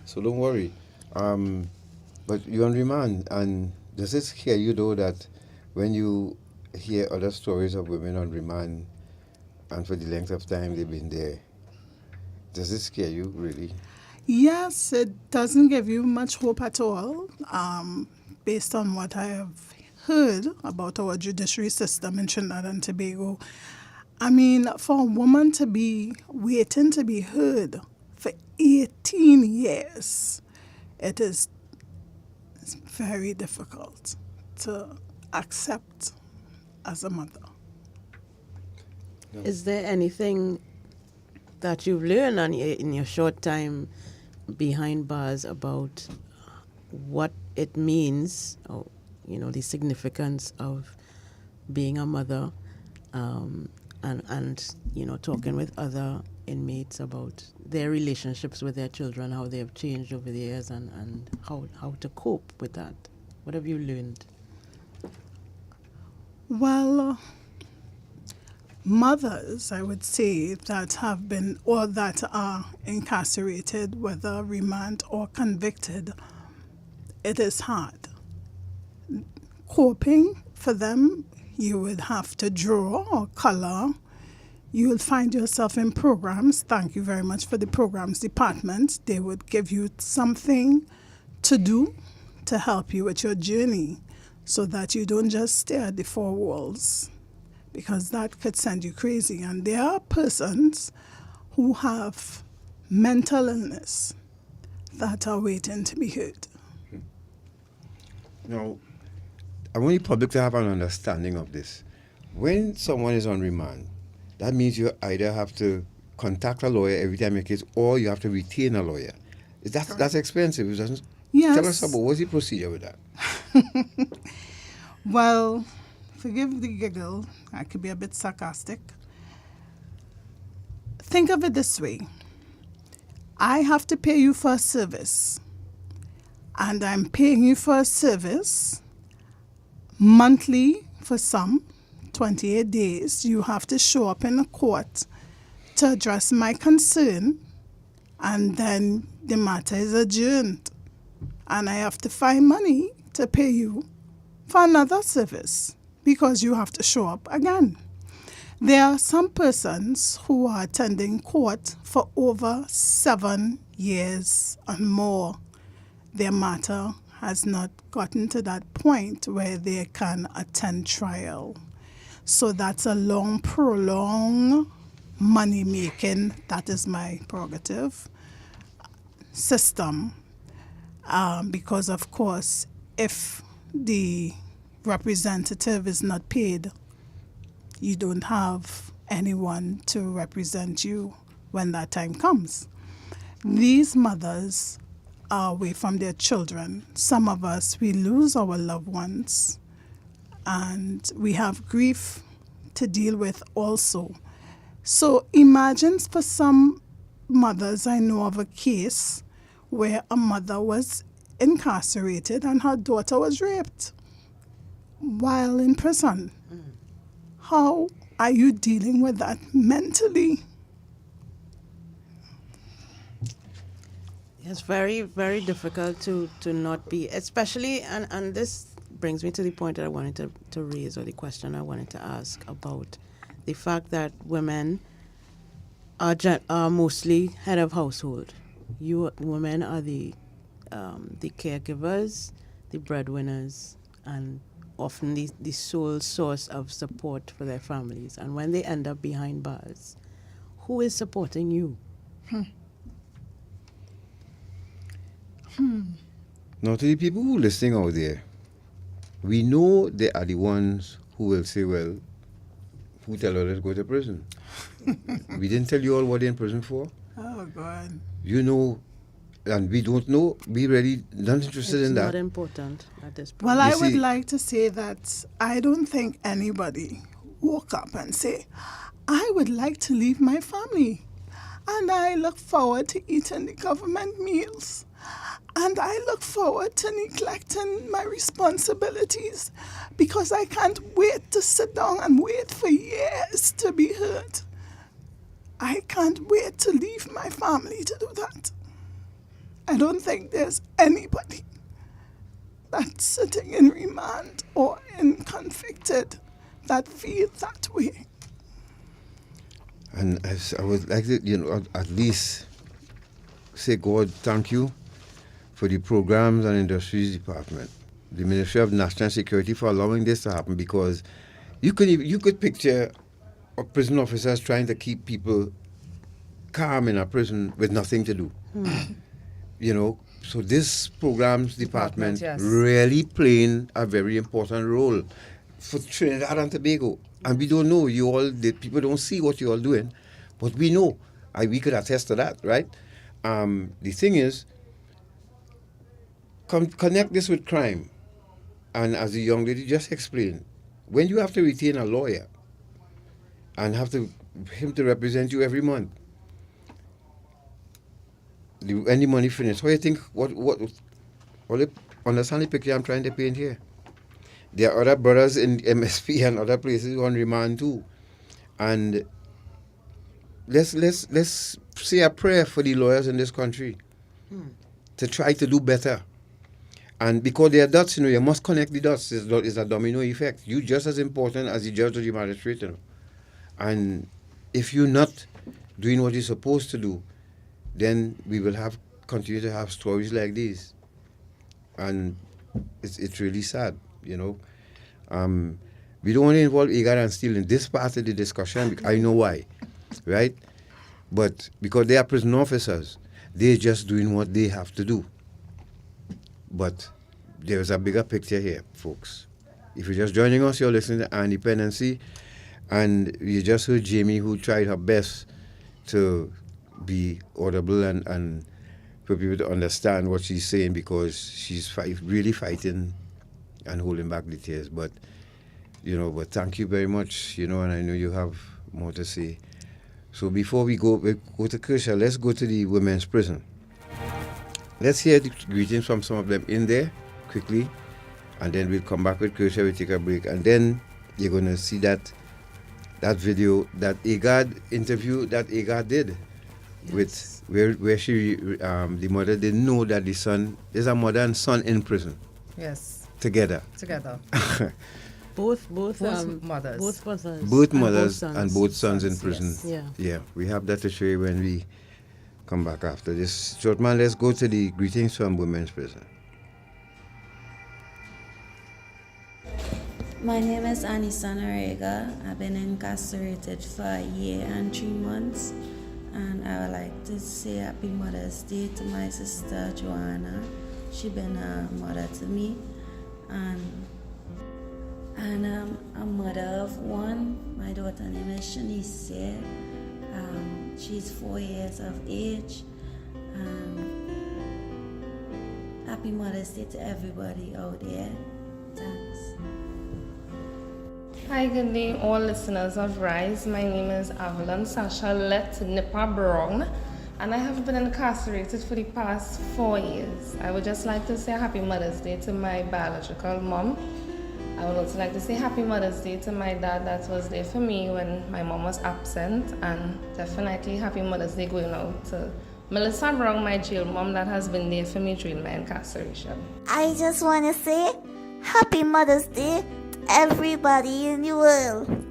so don't worry. But you on remand, and does it scare you though that when you hear other stories of women on remand, and for the length of time they've been there, does it scare you really? Yes, it doesn't give you much hope at all. Based on what I have heard about our judiciary system in Trinidad and Tobago, I mean, for a woman to be waiting to be heard for 18 years, it's very difficult to accept as a mother. Is there anything that you've learned in your short time behind bars about what it means, or the significance of being a mother, and talking with other inmates about their relationships with their children, how they have changed over the years, and how to cope with that? What have you learned? Well, mothers, I would say, that have been or that are incarcerated, whether remand or convicted, it is hard. Coping for them, you would have to draw or color. You will find yourself in programs. Thank you very much for the programs department. They would give you something to do to help you with your journey so that you don't just stare at the four walls, because that could send you crazy. And there are persons who have mental illness that are waiting to be heard. Now, I want the public to have an understanding of this. When someone is on remand, that means you either have to contact a lawyer every time you case, or you have to retain a lawyer. That's expensive. Yes. Tell us about what's the procedure with that? Well, forgive the giggle. I could be a bit sarcastic. Think of it this way. I have to pay you for a service, and I'm paying you for a service monthly for some, 28 days. You have to show up in a court to address my concern, and then the matter is adjourned. And I have to find money to pay you for another service because you have to show up again. There are some persons who are attending court for over 7 years and more. Their matter has not gotten to that point where they can attend trial. So that's a long, prolonged money-making, that is my prerogative, system. Because, of course, if the representative is not paid, you don't have anyone to represent you when that time comes. These mothers are away from their children. Some of us, we lose our loved ones, and we have grief to deal with also. So imagine for some mothers, I know of a case where a mother was incarcerated and her daughter was raped while in prison. How are you dealing with that mentally? It's very, very difficult to not be, especially, and this brings me to the point that I wanted to raise, or the question I wanted to ask about the fact that women are mostly head of household. Women are the caregivers, the breadwinners, and often the sole source of support for their families. And when they end up behind bars, who is supporting you? Now, to the people who are listening out there, we know they are the ones who will say, well, who tell us to go to prison? We didn't tell you all what they're in prison for? Oh, God. you know, and we don't know, we really not interested in that. It's not important at this point. Well, I would like to say that I don't think anybody woke up and say, I would like to leave my family. And I look forward to eating the government meals. And I look forward to neglecting my responsibilities because I can't wait to sit down and wait for years to be heard. I can't wait to leave my family to do that. I don't think there's anybody that's sitting in remand or in convicted that feels that way. And I would like to, at least say, God, thank you for the Programs and Industries Department, the Ministry of National Security, for allowing this to happen, because you could picture prison officers trying to keep people calm in a prison with nothing to do. So this Programs Department really playing a very important role for Trinidad and Tobago. And we don't know, the people don't see what you're all doing, but we know. We could attest to that, right? The thing is, connect this with crime. And as the young lady just explained, when you have to retain a lawyer and have him to represent you every month, when the money finished, what do you think, understand the picture I'm trying to paint here? There are other brothers in MSP and other places on remand too. And let's say a prayer for the lawyers in this country to try to do better. And because they are dots, you must connect the dots. It's a domino effect. You're just as important as the judge or the magistrate, And if you're not doing what you're supposed to do, then we will continue to have stories like these. And it's really sad, We don't want to involve AGAD and Steele in this part of the discussion. I know why, right? But because they are prison officers, they're just doing what they have to do. But there's a bigger picture here, folks. If you're just joining us, you're listening to Dependency, and you just heard Jamie, who tried her best to be audible and for people to understand what she's saying, because she's really fighting and holding back the tears. But, but thank you very much, and I know you have more to say. So before we go to Kershaw, let's go to the women's prison. Let's hear the greetings from some of them in there quickly, and then we'll come back with Kershaw, we'll take a break, and then you're going to see that video, that AGAD interview that AGAD did. Yes. With where she the mother didn't know that the son is a mother and son in prison. Yes. Together. Both mothers. Both mothers and both sons in prison. Yes. Yeah. We have that to show you when we come back after this short man. Let's go to the greetings from women's prison. My name is Anissa Narega. I've been incarcerated for a year and 3 months. And I would like to say Happy Mother's Day to my sister Joanna. She's been a mother to me. And I'm a mother of one. My daughter name is Shanice. She's 4 years of age. Happy Mother's Day to everybody out there. Thanks. Hi, good day, all listeners of Rise. My name is Avalon Sasha Let Nipper Brown, and I have been incarcerated for the past 4 years. I would just like to say Happy Mother's Day to my biological mom. I would also like to say Happy Mother's Day to my dad that was there for me when my mom was absent, and definitely Happy Mother's Day going out to Melissa Brown, my jail mom, that has been there for me during my incarceration. I just want to say Happy Mother's Day to everybody in the world.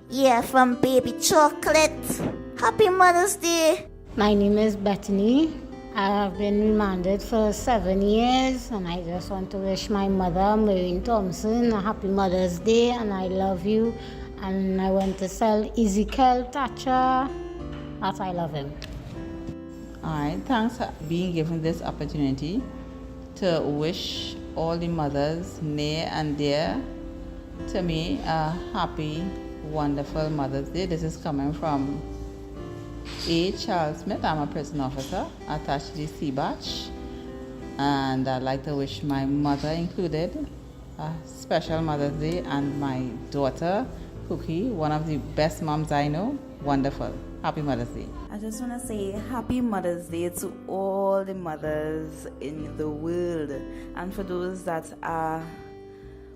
Yeah, from Baby Chocolate. Happy Mother's Day. My name is Bethany. I have been remanded for 7 years, and I just want to wish my mother, Maureen Thompson, a Happy Mother's Day, and I love you. And I want to tell Ezekiel Thatcher that I love him. Alright, thanks for being given this opportunity to wish all the mothers near and dear to me a happy, wonderful Mother's Day. This is coming from A. Charles Smith. I'm a prison officer attached to the C batch. And I'd like to wish my mother included a special Mother's Day, and my daughter, Cookie, one of the best moms I know. Wonderful. Happy Mother's Day. I just want to say Happy Mother's Day to all the mothers in the world. And for those that are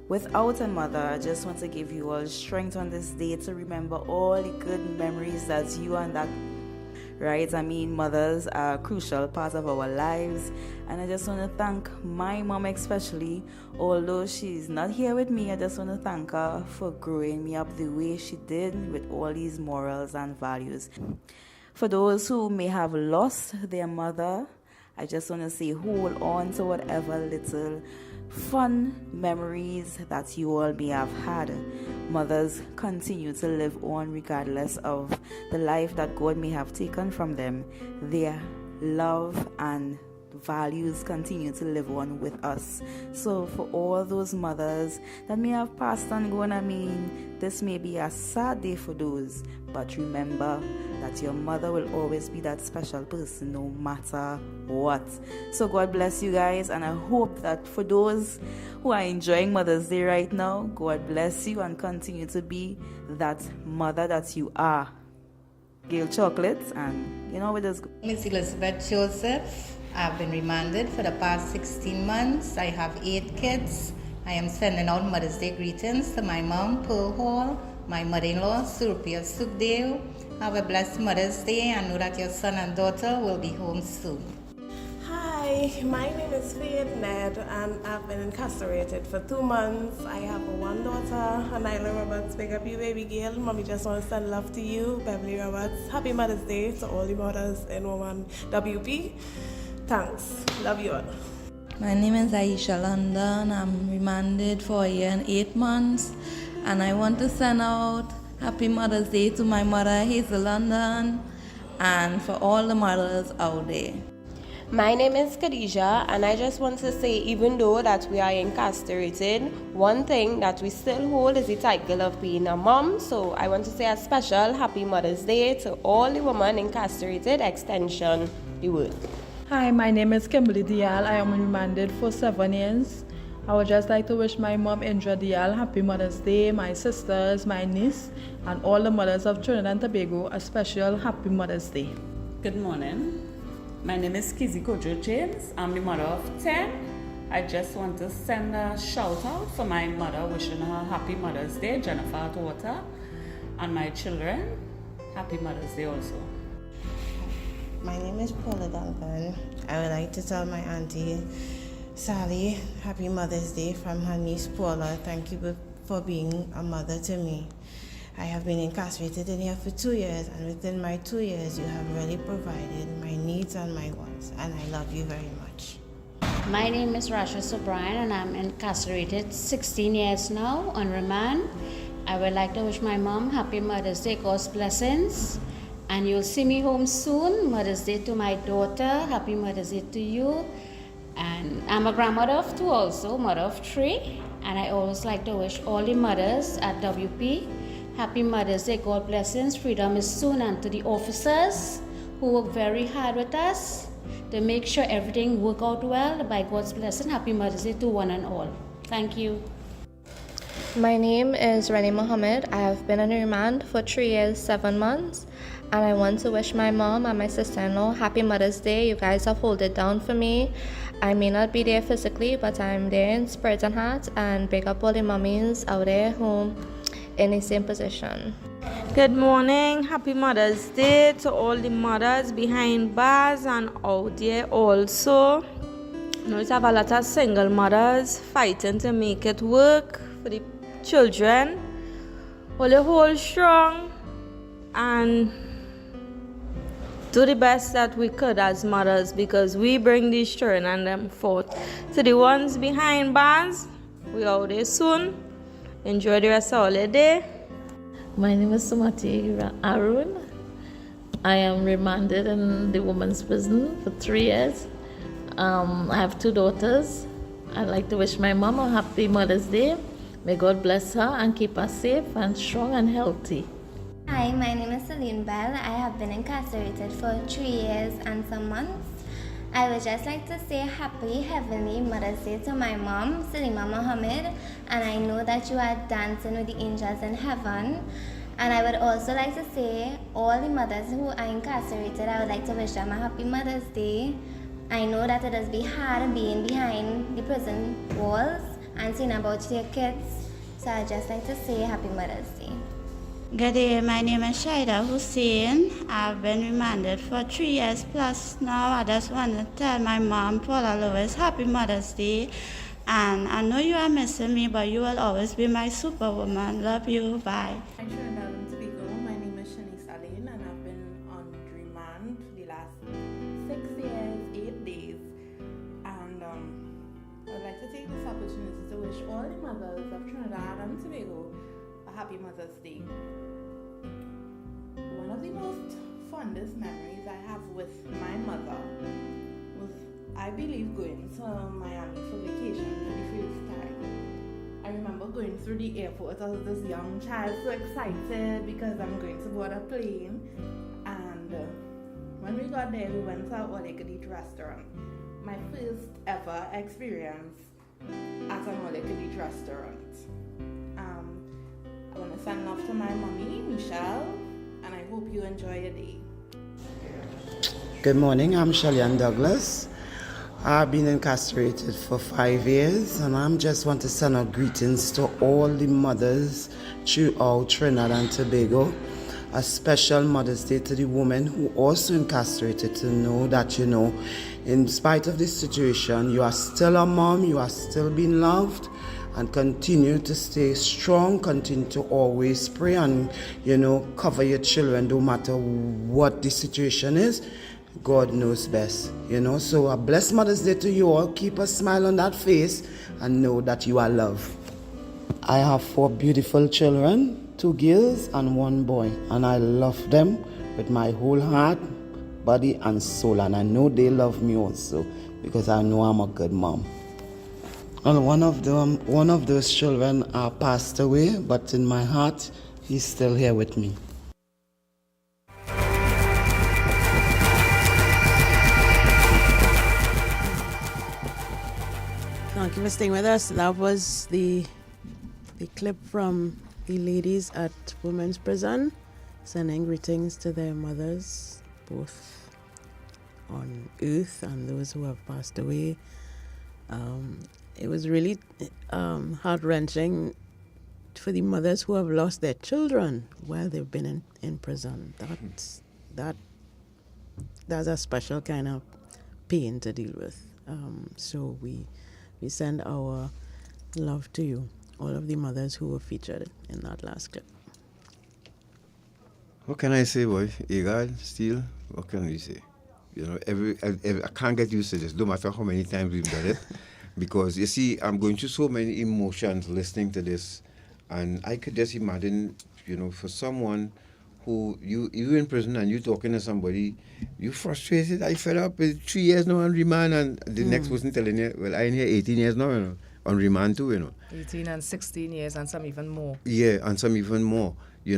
without a mother, I just want to give you all strength on this day to remember all the good memories that you and that, right? I mean, mothers are a crucial part of our lives. And I just want to thank my mom especially. Although she's not here with me, I just want to thank her for growing me up the way she did with all these morals and values. For those who may have lost their mother, I just want to say hold on to whatever little fun memories that you all may have had. Mothers continue to live on regardless of the life that God may have taken from them. Their love and values continue to live on with us. So for all those mothers that may have passed and gone, I mean, this may be a sad day for those, but remember that your mother will always be that special person no matter what. So God bless you guys, and I hope that for those who are enjoying Mother's Day right now, God bless you and continue to be that mother that you are. Gail Chocolates, and you know with us. Miss Elizabeth Joseph. I've been remanded for the past 16 months. I have 8 kids. I am sending out Mother's Day greetings to my mom, Pearl Hall, my mother-in-law, Surpia Sukdeo. Have a blessed Mother's Day, and know that your son and daughter will be home soon. Hi, my name is Faith Ned, and I've been incarcerated for 2 months. I have one daughter, Anila Roberts. Big up you, baby girl. Mommy just want to send love to you, Beverly Roberts. Happy Mother's Day to all the mothers in Woman WP. Thanks. Love you all. My name is Aisha London. I'm remanded for a year and 8 months, and I want to send out Happy Mother's Day to my mother, Hazel London, and for all the mothers out there. My name is Khadija, and I just want to say, even though that we are incarcerated, one thing that we still hold is the title of being a mom. So I want to say a special Happy Mother's Day to all the women incarcerated, extension the word. Hi, my name is Kimberly Dial. I am remanded for 7 years. I would just like to wish my mom, Indra Dial, Happy Mother's Day, my sisters, my niece, and all the mothers of Trinidad and Tobago a special Happy Mother's Day. Good morning. My name is Kizzy Kojo James. I'm the mother of 10. I just want to send a shout out for my mother, wishing her Happy Mother's Day, Jennifer Atwater, and my children. Happy Mother's Day also. My name is Paula Duncan. I would like to tell my auntie Sally Happy Mother's Day from her niece Paula. Thank you for being a mother to me. I have been incarcerated in here for 2 years, and within my 2 years you have really provided my needs and my wants, and I love you very much. My name is Rasha O'Brien, and I'm incarcerated 16 years now on remand. I would like to wish my mom Happy Mother's Day, God's blessings. And you'll see me home soon. Mother's Day to my daughter. Happy Mother's Day to you. And I'm a grandmother of 2 also, mother of 3. And I always like to wish all the mothers at WP Happy Mother's Day, God blessings. Freedom is soon. And to the officers who work very hard with us to make sure everything work out well, by God's blessing, Happy Mother's Day to one and all. Thank you. My name is Renee Mohammed. I have been on remand for 3 years, 7 months. And I want to wish my mom and my sister-in-law Happy Mother's Day. You guys have held it down for me. I may not be there physically, but I'm there in spirit and heart. And big up all the mummies out there home in the same position. Good morning. Happy Mother's Day to all the mothers behind bars and out there also. You know, we have a lot of single mothers fighting to make it work for the children. Hold strong and do the best that we could as mothers, because we bring these children and them forth. To the ones behind bars, we out there soon. Enjoy the rest of the day. My name is Sumati Arun. I am remanded in the women's prison for 3 years. I have 2 daughters. I'd like to wish my mom a Happy Mother's Day. May God bless her and keep her safe and strong and healthy. Hi, my name is Celine Bell. I have been incarcerated for 3 years and some months. I would just like to say happy Heavenly Mother's Day to my mom, Salima Mohammed, and I know that you are dancing with the angels in heaven. And I would also like to say all the mothers who are incarcerated, I would like to wish them a happy Mother's Day. I know that it has been hard being behind the prison walls and seeing about your kids, so I'd just like to say happy Mother's Day. Good day, my name is Shaida Hussein. I've been remanded for 3 years plus now. I just want to tell my mom, Paula Lewis, happy Mother's Day. And I know you are missing me, but you will always be my superwoman. Love you. Bye. Hi, Trinidad and Tobago. My name is Shanice Aline, and I've been on remand for the last 6 years, 8 days. And I would like to take this opportunity to wish all the mothers of Trinidad and Tobago a happy Mother's Day. One of the most fondest memories I have with my mother was, I believe, going to Miami for vacation for the first time. I remember going through the airport as this young child, so excited because I'm going to board a plane. And when we got there, we went to an all-you-can-eat restaurant. My first ever experience at an all-you-can-eat restaurant. I want to send love to my mommy, Michelle, and I hope you enjoy your day. Good morning, I'm Shellyan Douglas. I've been incarcerated for 5 years, and I just want to send out greetings to all the mothers throughout Trinidad and Tobago. A special Mother's Day to the women who also incarcerated, to know that, in spite of this situation, you are still a mom, you are still being loved, and continue to stay strong, continue to always pray and, cover your children no matter what the situation is. God knows best, So a blessed Mother's Day to you all. Keep a smile on that face and know that you are loved. I have 4 beautiful children, 2 girls and 1 boy, and I love them with my whole heart, body and soul, and I know they love me also because I know I'm a good mom. And one of those children passed away, but in my heart, he's still here with me. Thank you for staying with us. That was the clip from the ladies at Women's Prison, sending greetings to their mothers, both on earth and those who have passed away. It was really heart-wrenching for the mothers who have lost their children while they've been in prison. That's a special kind of pain to deal with. So we send our love to you, all of the mothers who were featured in that last clip. What can I say, boy? Egad, still, what can we say? I can't get used to this, no matter how many times we've done it. Because, you see, I'm going through so many emotions listening to this. And I could just imagine, for someone who, you're in prison and you're talking to somebody, you're frustrated, I fed up with 3 years now on remand, and the next person telling you, well, I'm here 18 years now, on remand too, 18 and 16 years and some even more. Yeah, and some even more. I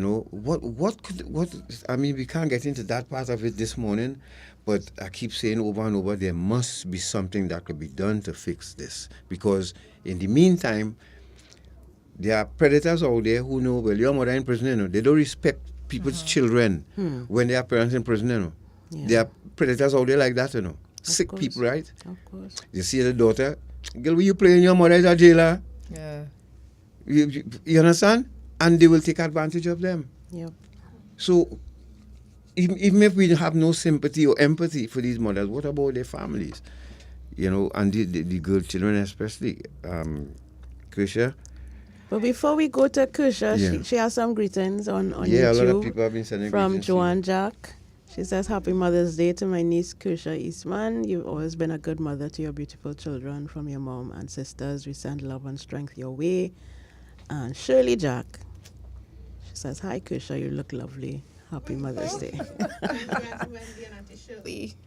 mean, we can't get into that part of it this morning, but I keep saying over and over, there must be something that could be done to fix this. Because in the meantime, there are predators out there who know, well, your mother in prison, they don't respect people's children when they are parents in prison, Yeah. There are predators out there like that, Sick people, right? Of course. You see the daughter, girl, will you playing your mother is a jailer? Yeah. You understand? And they will take advantage of them. Yep. So, even if we have no sympathy or empathy for these mothers, what about their families? And the girl children especially. Krisha? But before we go to Krisha, she has some greetings on YouTube. YouTube. A lot of people have been sending from greetings. Joanne Jack. She says, Happy Mother's Day to my niece, Krisha Eastman. You've always been a good mother to your beautiful children. From your mom and sisters, we send love and strength your way. And Shirley Jack, she says, hi, Krisha, you look lovely. Happy Mother's Day.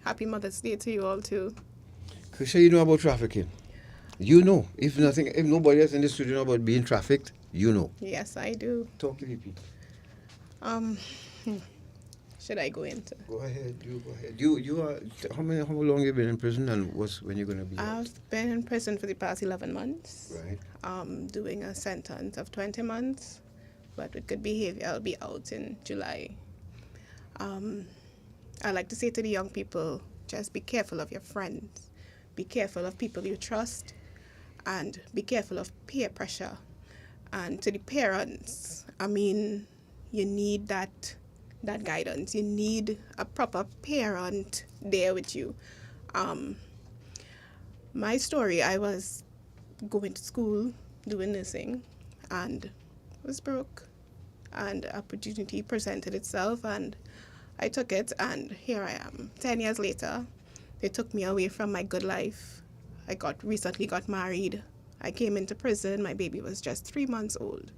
Happy Mother's Day to you all, too. Krisha, you know about trafficking. You know. If nobody else in the studio know about being trafficked, you know. Yes, I do. Talk to the people. Um, should I go into? Go ahead. You go ahead. You are how long you been in prison, and what's when you're gonna be out? I've been in prison for the past 11 months. Right. Doing a sentence of 20 months, but with good behavior, I'll be out in July. I like to say to the young people, just be careful of your friends, be careful of people you trust, and be careful of peer pressure. And to the parents, I mean, you need that guidance. You need a proper parent there with you. My story, I was going to school, doing nursing, and was broke. And opportunity presented itself, and I took it, and here I am. 10 years later, they took me away from my good life. I recently got married. I came into prison. My baby was just 3 months old.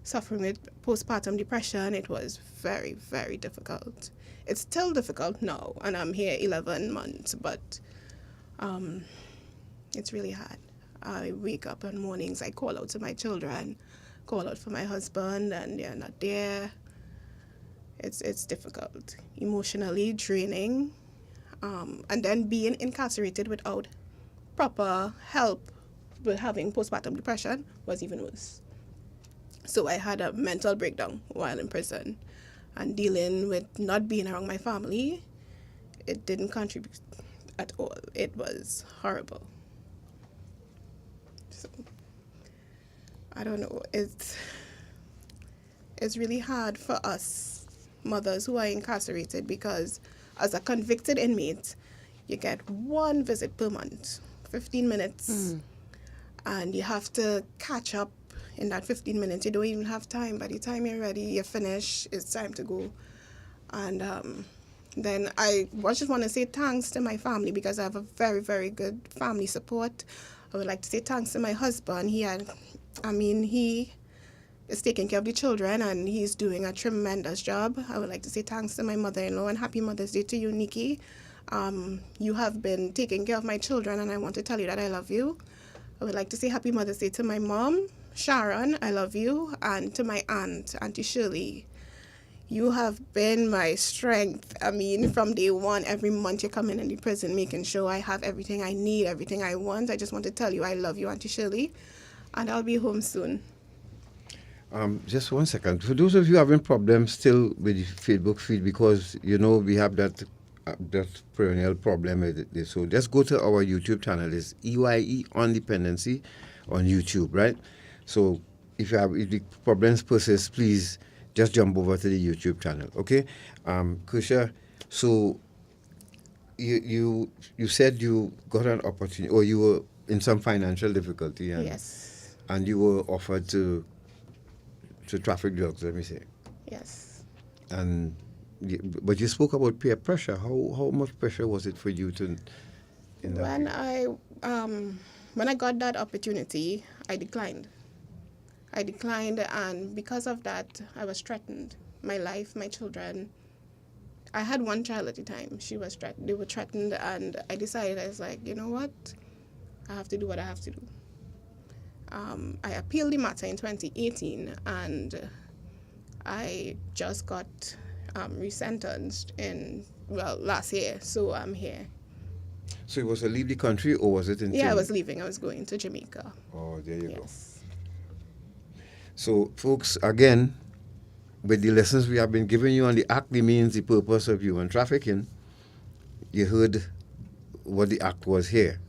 Suffering with postpartum depression, it was very, very difficult. It's still difficult now, and I'm here 11 months, but it's really hard. I wake up on mornings, I call out to my children, call out for my husband, and they're not there. It's difficult, emotionally draining, and then being incarcerated without proper help with having postpartum depression was even worse. So I had a mental breakdown while in prison, and dealing with not being around my family, it didn't contribute at all. It was horrible. So I don't know, it's really hard for us mothers who are incarcerated, because as a convicted inmate, you get one visit per month, 15 minutes, and you have to catch up in that 15 minutes. You don't even have time. By the time you're ready, you finish, it's time to go. And then I just want to say thanks to my family, because I have a very, very good family support. I would like to say thanks to my husband. He is taking care of the children, and he's doing a tremendous job. I would like to say thanks to my mother-in-law, and happy Mother's Day to you, Nikki. You have been taking care of my children, and I want to tell you that I love you. I would like to say happy Mother's Day to my mom, Sharon, I love you, and to my aunt, Auntie Shirley. You have been my strength. I mean, from day one, every month you come in the prison, making sure I have everything I need, everything I want. I just want to tell you I love you, Auntie Shirley, and I'll be home soon. Just 1 second. For those of you having problems still with the Facebook feed, because we have that perennial problem with it. So just go to our YouTube channel. It's EYE on Dependency on YouTube, right? So if the problems persist, please just jump over to the YouTube channel, okay? Kusha, so you said you got an opportunity, or you were in some financial difficulty, yes, and you were offered to traffic drugs, let me say. Yes. But you spoke about peer pressure. How much pressure was it for you when I got that opportunity, I declined. And because of that, I was threatened. My life, my children. I had one child at the time. They were threatened, and I decided, I was like, you know what? I have to do what I have to do. I appealed the matter in 2018, and I just got resentenced last year, so I'm here. So it was to leave the country, or was it in I was leaving. I was going to Jamaica. Oh, there you go. So, folks, again, with the lessons we have been giving you on the act, the means, the purpose of human trafficking, you heard what the act was here.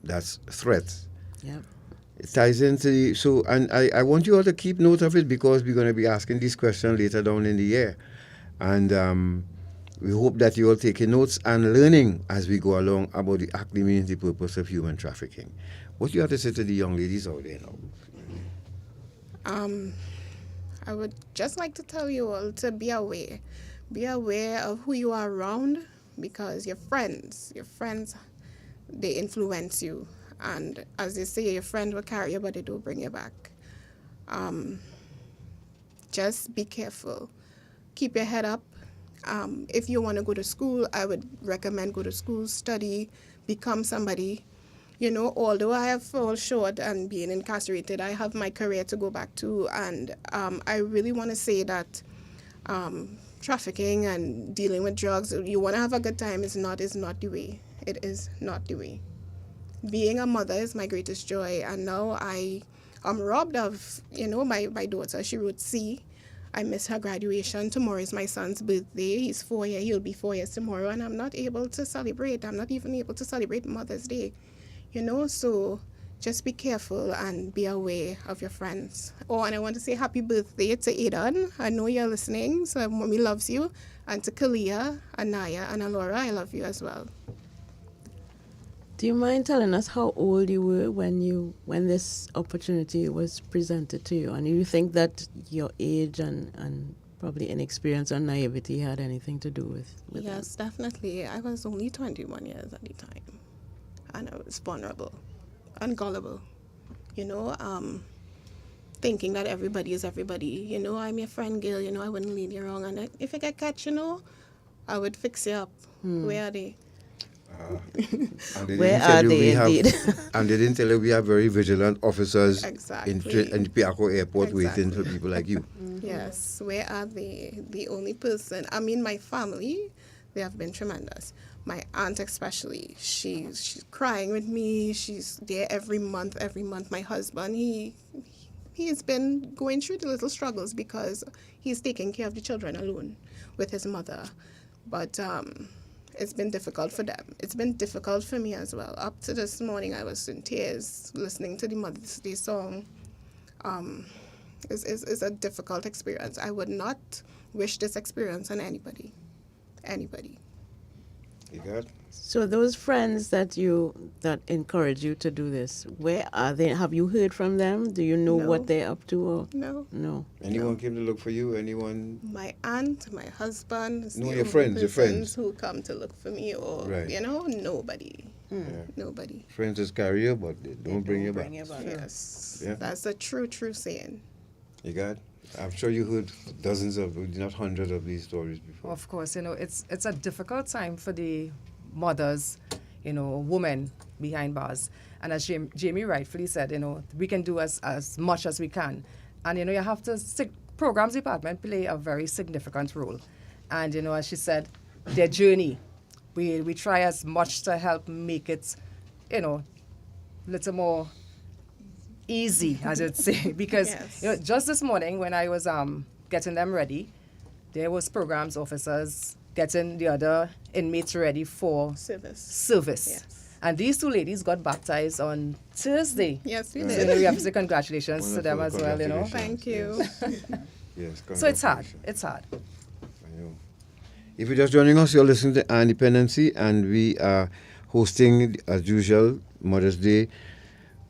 That's threats. Yep. It ties into and I want you all to keep note of it, because we're going to be asking this question later down in the year. And we hope that you're all taking notes and learning as we go along about the act, the means, the purpose of human trafficking. What do you have to say to the young ladies out there now? I would just like to tell you all to be aware. Be aware of who you are around, because your friends, they influence you. And as they say, your friend will carry you, but they don't bring you back. Just be careful. Keep your head up. If you want to go to school, I would recommend go to school, study, become somebody. You know, although I have fallen short and being incarcerated, I have my career to go back to. And I really want to say that trafficking and dealing with drugs, you want to have a good time, is not the way. It is not the way. Being a mother is my greatest joy. And now I am robbed of, my daughter. She wrote C. I miss her graduation. Tomorrow is my son's birthday. He's 4 years. He'll be 4 years tomorrow. And I'm not able to celebrate. I'm not even able to celebrate Mother's Day. So just be careful and be aware of your friends. Oh, and I want to say happy birthday to Aidan. I know you're listening, so Mommy loves you. And to Kalia, Anaya, and Alora, I love you as well. Do you mind telling us how old you were when this opportunity was presented to you? And you think that your age and probably inexperience or naivety had anything to do with Yes, definitely. I was only 21 years at the time. And I was vulnerable and gullible, thinking that everybody is everybody. I'm your friend, girl, I wouldn't lead you wrong. And if I get catch, I would fix you up. Where are they? Where are they indeed? And they didn't tell you we have very vigilant officers Exactly. in the Piaco airport waiting for people like you. Yes, where are they? The only person, my family, they have been tremendous. My aunt especially, she's crying with me. She's there every month. My husband, he has been going through the little struggles because he's taking care of the children alone with his mother. But it's been difficult for them. It's been difficult for me as well. Up to this morning, I was in tears listening to the Mother's Day song. It's a difficult experience. I would not wish this experience on anybody. You got? So those friends that encourage you to do this, where are they? Have you heard from them? Do you know what they're up to? Or? No. Anyone came to look for you? Anyone? My aunt, my husband. No, your friends. Who come to look for me, or nobody. Nobody. Friends is carry you, but they don't bring you back. Yes, yeah. That's a true saying. You got? I'm sure you heard dozens of, not hundreds of these stories before. Of course, it's a difficult time for the mothers, women behind bars. And as Jamie rightfully said, we can do as much as we can. And, you have to, programs department play a very significant role. And, as she said, their journey, we try as much to help make it, little more easy, as I'd say, because just this morning when I was getting them ready, there was programs officers getting the other inmates ready for service. Yes. And these two ladies got baptized on Thursday. Yes, we So, did. we have to say congratulations to them as well, Thank you. Yes, so it's hard. I know. If you're just joining us, you're listening to Dependency, and we are hosting, as usual, Mother's Day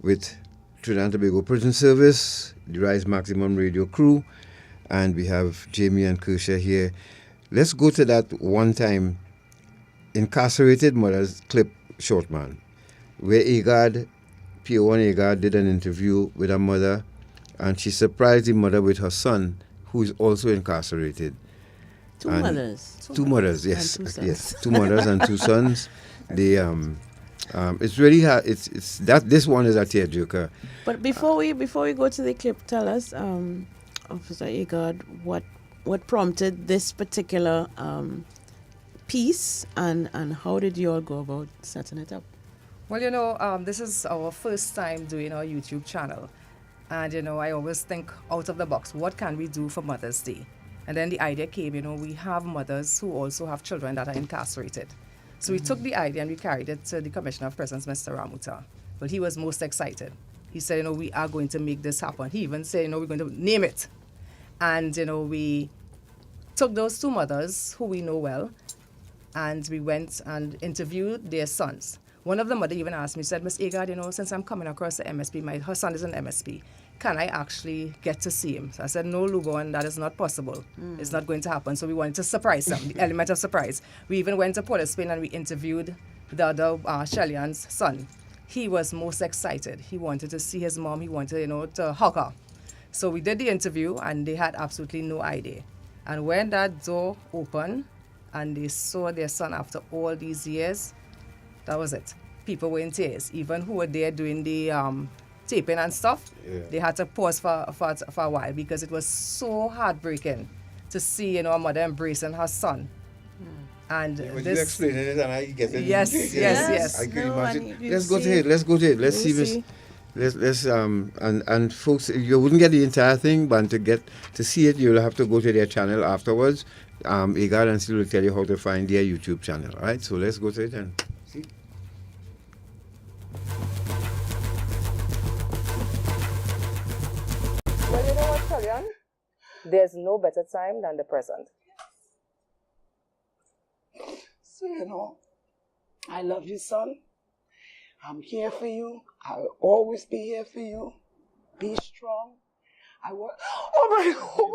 with Trinidad and Tobago Prison Service, the Rise Maximum Radio crew, and we have Jamie and Kersha here. Let's go to that one time incarcerated mothers clip, short man, where PO1 Agard did an interview with a mother, and she surprised the mother with her son, who is also incarcerated. Two mothers. Two mothers, yes. And two sons. Yes, two mothers and two sons. They it's really hard. It's that this one is a tearjerker. But before we go to the clip, tell us, Officer Agard, what prompted this particular piece, and how did you all go about setting it up? Well, this is our first time doing our YouTube channel, and I always think out of the box. What can we do for Mother's Day? And then the idea came. We have mothers who also have children that are incarcerated. So we took the idea and we carried it to the Commissioner of Prisons, Mr. Ramuta. But he was most excited. He said, we are going to make this happen. He even said, we're going to name it. And, we took those two mothers who we know well, and we went and interviewed their sons. One of the mothers even asked me, said, Miss Agard, since I'm coming across the MSP, her son is an MSP, can I actually get to see him? So I said, no, Lugon, that is not possible. It's not going to happen. So we wanted to surprise them, the element of surprise. We even went to Port of Spain and we interviewed the other Shellyan's son. He was most excited. He wanted to see his mom. He wanted, to hug her. So we did the interview and they had absolutely no idea. And when that door opened and they saw their son after all these years, that was it. people were in tears. Even who were there doing the taping and stuff, they had to pause for a while because it was so heartbreaking to see, a mother embracing her son. And when this, you explaining it and I get it. Yes. I can imagine. Let's go to it. Let's see this. Let's and folks, you wouldn't get the entire thing, but to see it, you'll have to go to their channel afterwards. Agar and Steel will tell you how to find their YouTube channel. All right, so let's go to it and see. Well, you know what, Kalyan? There's no better time than the present. So, I love you, son. I'm here for you. I will always be here for you. Be strong. Oh my God!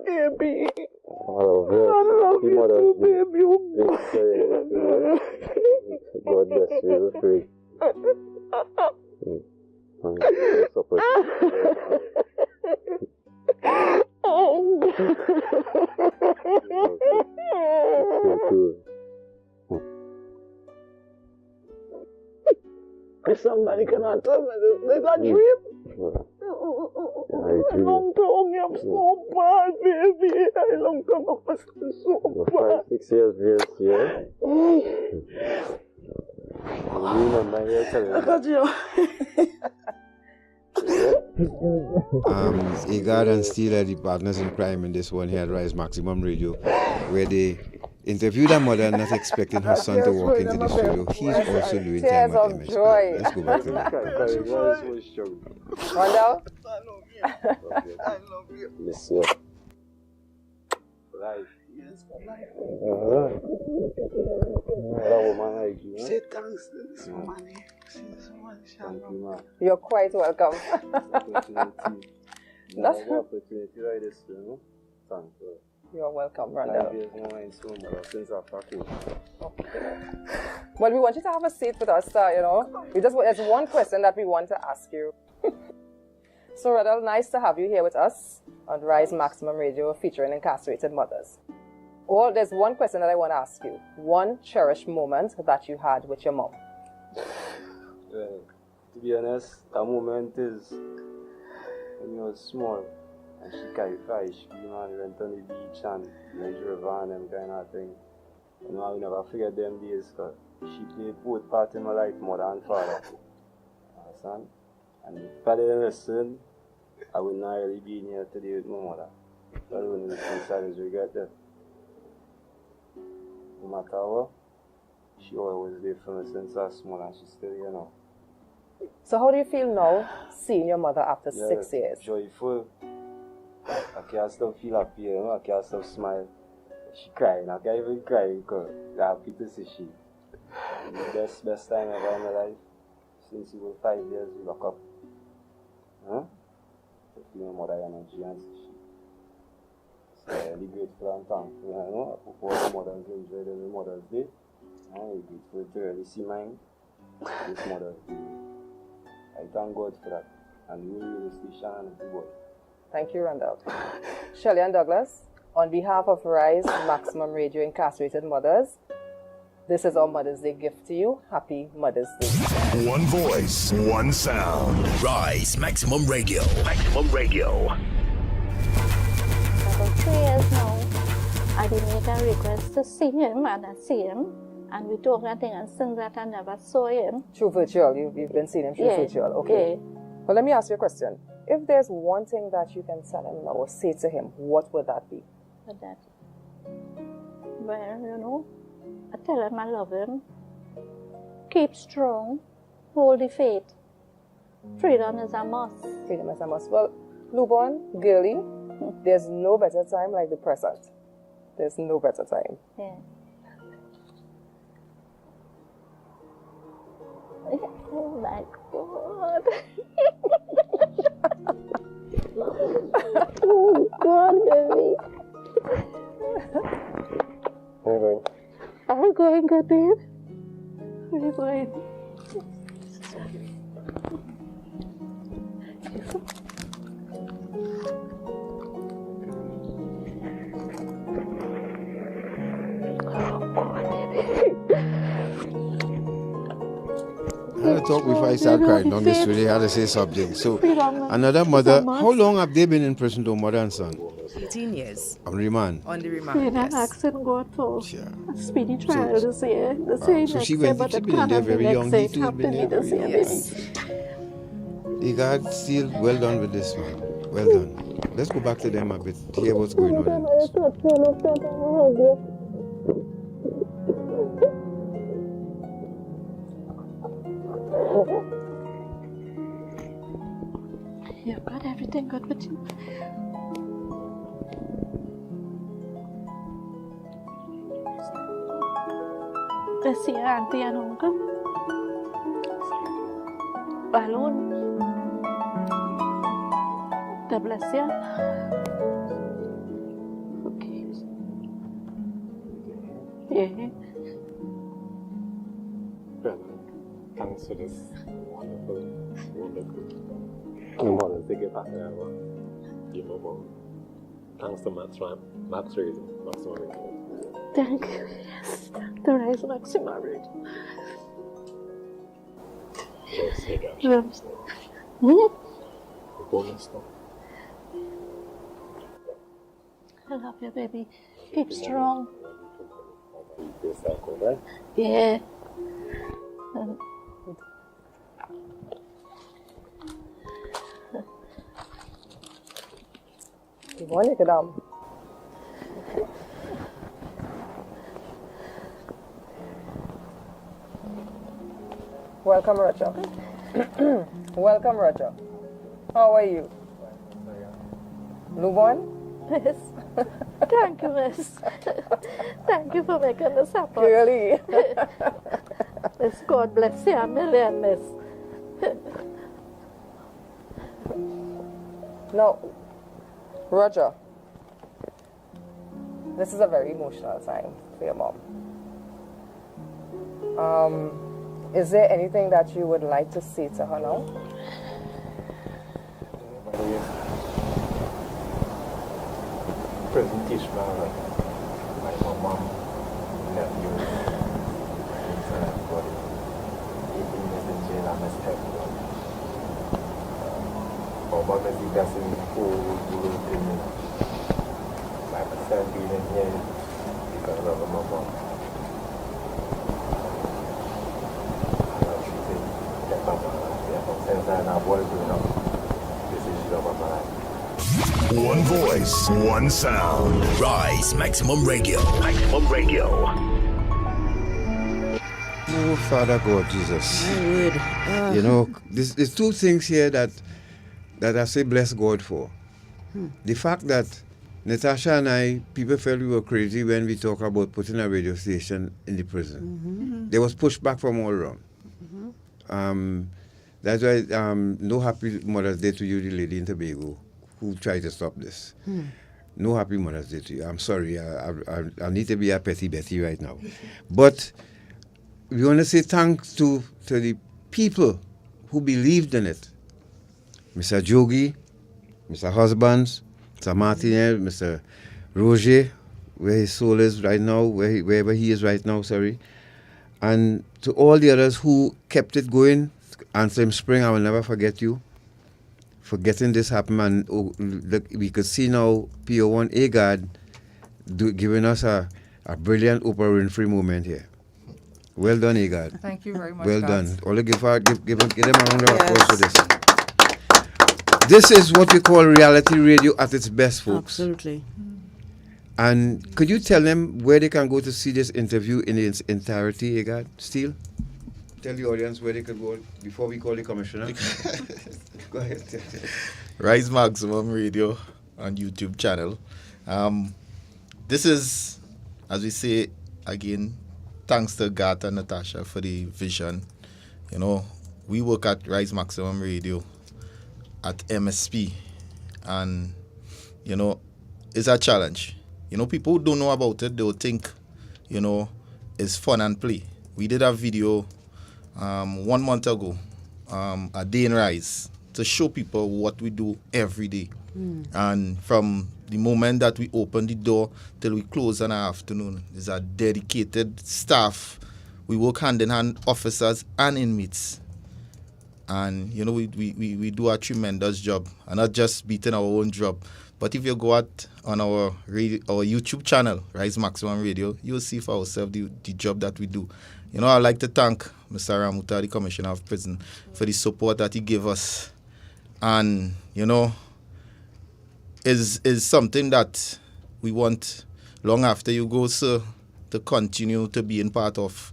Baby, I love you, baby. God bless you. Free. Somebody cannot tell me this is a dream. I long to I'm so bad, baby. I long to I'm so bad. 5-6 years, yeah. Agar and Steel are the partners in crime in this one here at Rise Maximum Radio, where they interviewed her mother, not expecting her son to walk into the studio. He's also doing time at MS. Let's go back to that. Rondell? I love you. Miss you. Life. Yes, for life. Say thanks to this woman. You're quite welcome. That's opportunity like this, thank you. You're welcome, Rondell. Since after Okay. Well, we want you to have a seat with us, there's one question that we want to ask you. So, Rondell, nice to have you here with us on Rise Maximum Radio featuring incarcerated mothers. Well, there's one question that I want to ask you. One cherished moment that you had with your mom. Well, to be honest, that moment is when you were small and she carried fish. We went on the beach and Niger River and them kind of thing. I will never forget them days because she played both parts in my life, mother and father. Understand? And if I didn't listen, I would not really be here today with my mother. That was one of the saddest regret there. No matter what, she always there for me since I was small and she's still here now. So how do you feel now seeing your mother after 6 years? Joyful. I can't stop feel happy, I can't stop smile. She crying, I can't even cry because I'm happy to see she. The best time ever in my life. Since we were 5 years, we lock up. To feel my mother energy and see she. So I'm really grateful and thankful, I hope all the mothers enjoy the Mother's Day. I'm grateful to really see mine this Mother's Day. I thank God for that. And we really station and the boy. Thank you, Rondell. Shelley and Douglas, on behalf of Rise Maximum Radio Incarcerated Mothers, this is our Mother's Day gift to you. Happy Mother's Day. One voice, one sound. Rise Maximum Radio. Maximum Radio. For 3 years now, I did make a request to see him and I see him. And we talk that thing and things that I never saw him. Through virtual, you've been seeing him through virtual. Okay. Yeah. Well, let me ask you a question. If there's one thing that you can tell him now or say to him, what would that be? What that? Well, I tell him I love him. Keep strong. Hold the faith. Freedom is a must. Freedom is a must. Well, Lubon, girly, there's no better time like the present. There's no better time. Yeah. Oh my God. Oh God, baby. going good, babe? Where are you going? I had to talk before I start crying down the street. I had to say something. So, another mother, how long have they been in prison, though, mother and son? 18 years. On remand? On the remand, I'm asking God for a speedy trial this year. So she been in there very young. He too been there very young. Yes. God, still well done with this, man. Well done. Let's go back to them a bit, hear what's going on in this. You've got everything good with you. Let's see your auntie and uncle. Alone. God bless you. Okay. Yeah. Thanks for this wonderful Mother's Day gift back there. Give my mom. Thanks to Max Radio, Maximum Radio. Thank you, yes. The Rise Maximum Radio. Yes, hey guys. Drums. Bonus stuff. I love you, baby. Keep strong. This cycle, right? Yeah. Good morning, Kadam. Welcome, Roger. Welcome, Roger. How are you? Newborn? Yes. Thank you, miss. Thank you for making this happen. Really? Miss, God bless you a million, miss. No. Roger, this is a very emotional time for your mom. Is there anything that you would like to say to her now? Presentation by my mom, nephew, and everybody. 18 years in jail, I miss everyone. My mom is the best in the whole world in me. By myself being in here because of my mom. I love you too. Yeah, Papa. Yeah, since I was growing up, this is your mama life. One voice, one sound. Rise Maximum Radio. Maximum Radio. Oh, Father God, Jesus. You know, there's two things here that I say bless God for. The fact that Natasha and I, people felt we were crazy when we talk about putting a radio station in the prison. There was pushback from all around. That's why no happy Mother's Day to you, the lady in Tobago, who tried to stop this. No happy Mother's Day to you. I'm sorry. I need to be a petty Betty right now. But we want to say thanks to the people who believed in it. Mr. Jogi, Mr. Husbands, Mr. Martinez, Mr. Roger, where his soul is right now, wherever he is right now, sorry. And to all the others who kept it going, Anselm Spring, I will never forget you for getting this happen. And we could see now PO1 AGAD giving us a brilliant Oprah Winfrey moment here. Well done, AGAD. Thank you very much. Well guys. done. All give them a round of applause for this. This is what we call reality radio at its best, folks. Absolutely. And could you tell them where they can go to see this interview in its entirety, Egad? Steele? Tell the audience where they could go before we call the commissioner. Go ahead. Rise Maximum Radio on YouTube channel. This is, as we say again, thanks to Gat and Natasha for the vision. You know, we work at Rise Maximum Radio at MSP, and you know, it's a challenge. You know, people who don't know about it, they'll think, you know, is fun and play. We did a video 1 month ago, a day in Rise, to show people what we do every day. And from the moment that we open the door till we close in the afternoon, there's a dedicated staff. We work hand in hand, officers and inmates. And, you know, we do a tremendous job. And not just beating our own drum. But if you go out on our YouTube channel, Rise Maximum Radio, you'll see for yourself the job that we do. You know, I'd like to thank Mr. Ramuta, the Commissioner of Prison, for the support that he gave us. And, you know, is something that we want long after you go, sir, to continue to be in part of.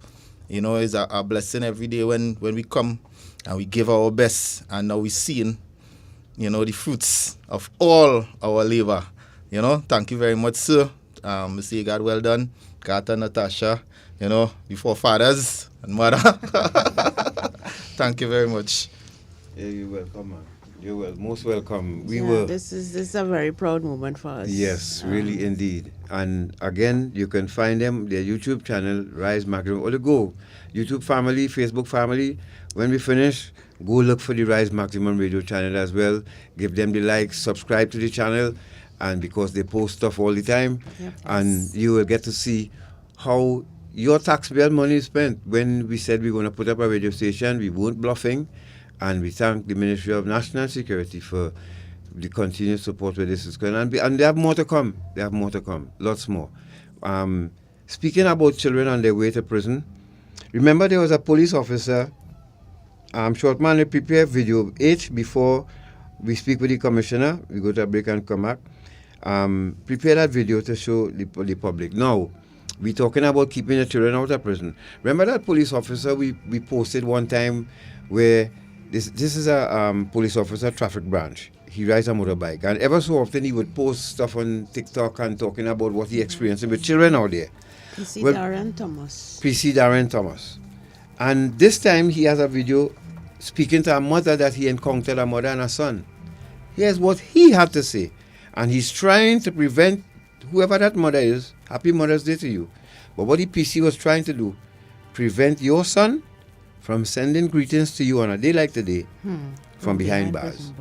You know, it's a blessing every day when we come and we give our best, and now we're seeing, you know, the fruits of all our labor. You know, thank you very much, sir. Mr. God, well done. Gata, Natasha, you know, before fathers and mother. Thank you very much. Yeah, you're welcome, man. You're most welcome. This is a very proud moment for us. Yes, really indeed. And again, you can find them, their YouTube channel, Rise Maximum. Or go, YouTube family, Facebook family. When we finish, go look for the Rise Maximum Radio channel as well. Give them the likes, subscribe to the channel, and because they post stuff all the time, and you will get to see how your taxpayer money is spent. When we said we're going to put up a radio station, we weren't bluffing. And we thank the Ministry of National Security for the continued support where this is going. And they have more to come. They have more to come. Lots more. Speaking about children on their way to prison, remember there was a police officer, short man, they prepare video 8 before we speak with the commissioner. We go to a break and come back. Prepare that video to show the public. Now, we're talking about keeping the children out of prison. Remember that police officer we posted one time where this is a police officer, traffic branch. He rides a motorbike, and ever so often he would post stuff on TikTok and talking about what he experiencing with children out there. PC Darren Thomas. PC Darren Thomas. And this time he has a video speaking to a mother that he encountered, a mother and a son. Here's what he had to say. And he's trying to prevent whoever that mother is, happy Mother's Day to you. But what the PC was trying to do, prevent your son from sending greetings to you on a day like today from behind bars.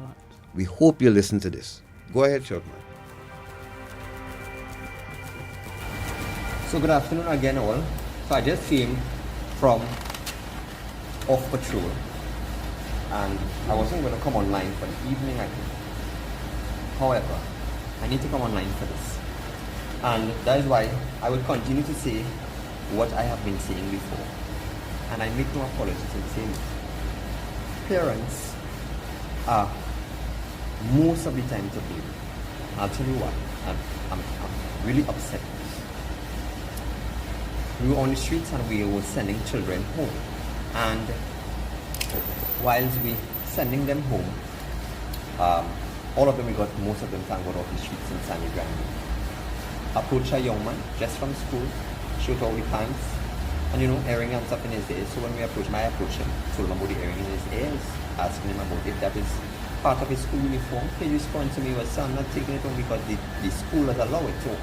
We hope you listen to this. Go ahead, Shortman. So good afternoon again all. So I just came from off patrol and I wasn't going to come online for the evening, I think. However, I need to come online for this. And that is why I will continue to say what I have been saying before. And I make no apologies in saying it. Parents are most of the time to blame. I'll tell you what, I'm really upset. We were on the streets and we were sending children home. And whilst we sending them home, all of them, most of them thank God off the streets in Sandy Grande. Approach a young man just from school, shoot all the pants, and earring and stuff in his ears. So when I approached him, told him about the earring in his ears, asking him about if that is part of his school uniform. His response to me was, "Son, I'm not taking it home because the school does allow it." So,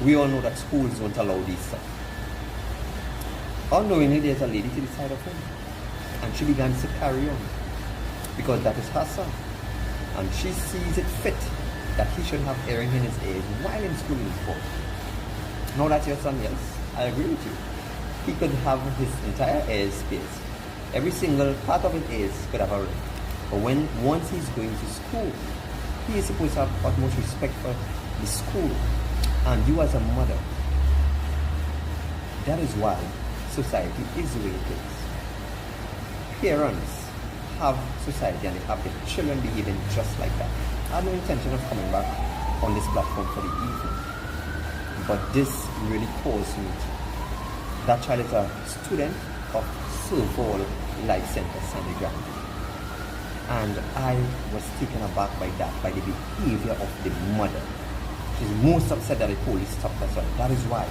we all know that schools don't allow this stuff. Unknowingly, there's a lady to the side of him, and she began to carry on because that is her son, and she sees it fit that he should have earring in his ears while in school uniform. Now that's your son, yes, I agree with you. He could have his entire ear space. Every single part of his ears could have a ring. But once he's going to school, he is supposed to have utmost respect for the school. And you as a mother, that is why society is the way it is. Parents have society and they have their children behaving just like that. I have no intention of coming back on this platform for the evening. But this really caused me. That child is a student of Silver Life Center, Sandy Grande. And I was taken aback by that, by the behavior of the mother. She's most upset that the police stopped her son. That is why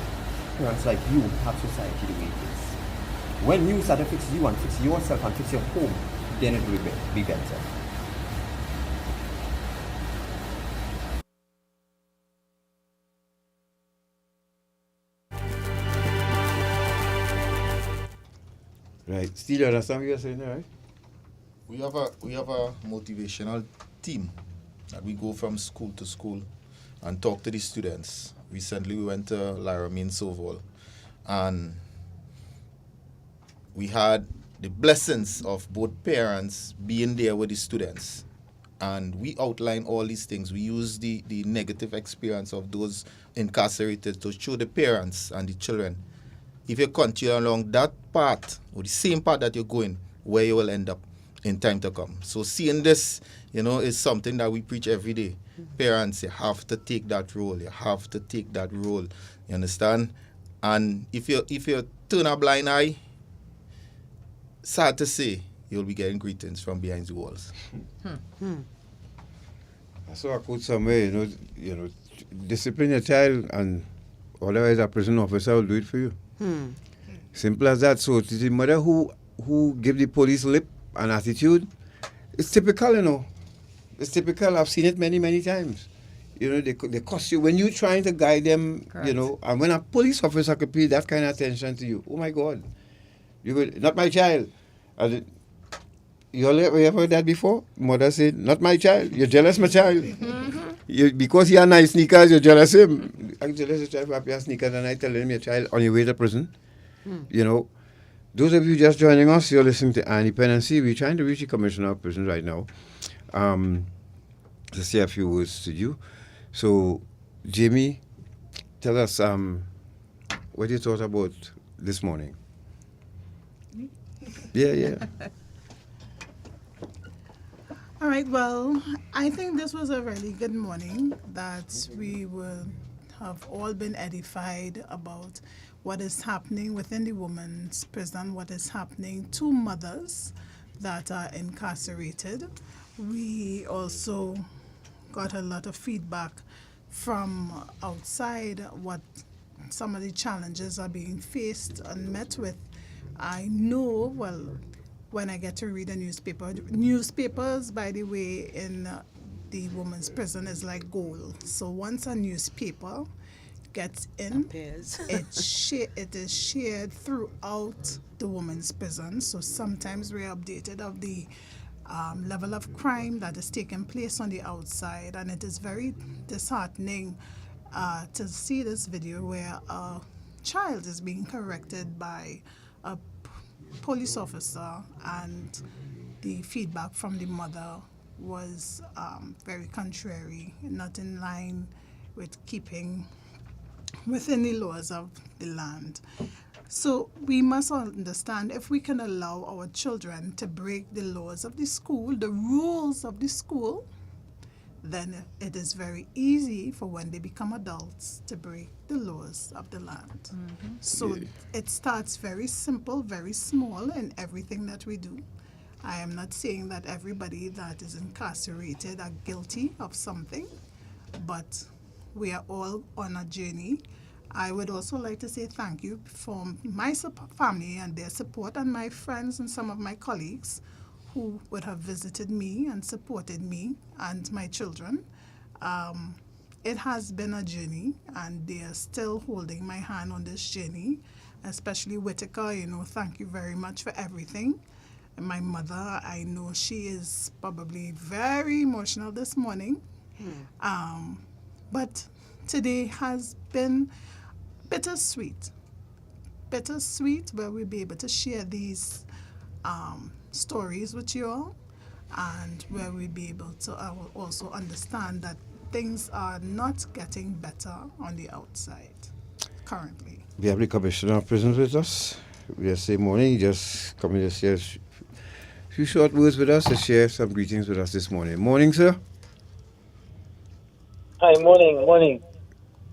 parents like you have society the way it is. When you start to fix you and fix yourself and fix your home, then it will be better. Right. Still, you understand what you're saying, right? We have a motivational team that we go from school to school and talk to the students. Recently, we went to Laramie in Soval, and we had the blessings of both parents being there with the students. And we outline all these things. We use the negative experience of those incarcerated to show the parents and the children, if you continue along that path, or the same path that you're going, where you will end up in time to come. So seeing this, is something that we preach every day. Parents, you have to take that role. You have to take that role. You understand? And if you turn a blind eye, sad to say, you'll be getting greetings from behind the walls. I saw a quote somewhere, discipline your child, and otherwise a prison officer will do it for you. Simple as that. So to the mother who give the police lip and attitude, it's typical, It's typical. I've seen it many, many times. They cost you when you're trying to guide them. Correct. And when a police officer could pay that kind of attention to you, oh my God, not my child. You ever heard that before? Mother said, not my child. You're jealous, my child. Because he had nice sneakers, you're jealous him. I'm jealous of child for a pair of sneakers, and I tell him, your child on your way to prison. Those of you just joining us, you're listening to Dependency. We're trying to reach the Commissioner of Prisons right now to say a few words to you. So, Jamie, tell us what you thought about this morning. Yeah. All right, well, I think this was a really good morning that we will have all been edified about what is happening within the women's prison, what is happening to mothers that are incarcerated. We also got a lot of feedback from outside what some of the challenges are being faced and met with. I know, when I get to read a newspapers, by the way, in the women's prison is like gold. So once a newspaper gets in, it is shared throughout the women's prison. So sometimes we're updated of the level of crime that is taking place on the outside, and it is very disheartening to see this video where a child is being corrected by a police officer, and the feedback from the mother was very contrary, not in line with keeping within the laws of the land. So we must understand, if we can allow our children to break the laws of the school, the rules of the school, then it is very easy for when they become adults to break the laws of the land. So it starts very simple, very small in everything that we do. I am not saying that everybody that is incarcerated are guilty of something, but we are all on a journey. I would also like to say thank you for my family and their support, and my friends and some of my colleagues who would have visited me and supported me and my children. It has been a journey, and they are still holding my hand on this journey, especially Whitaker. Thank you very much for everything. And my mother, I know she is probably very emotional this morning. But today has been bittersweet, where we'll be able to share these stories with you all, and where we'll be able to also understand that things are not getting better on the outside currently. We have the Commissioner of Prisons with us. We just say morning, just come in to share a few short words with us, to share some greetings with us this morning. Morning, sir. Hi, morning.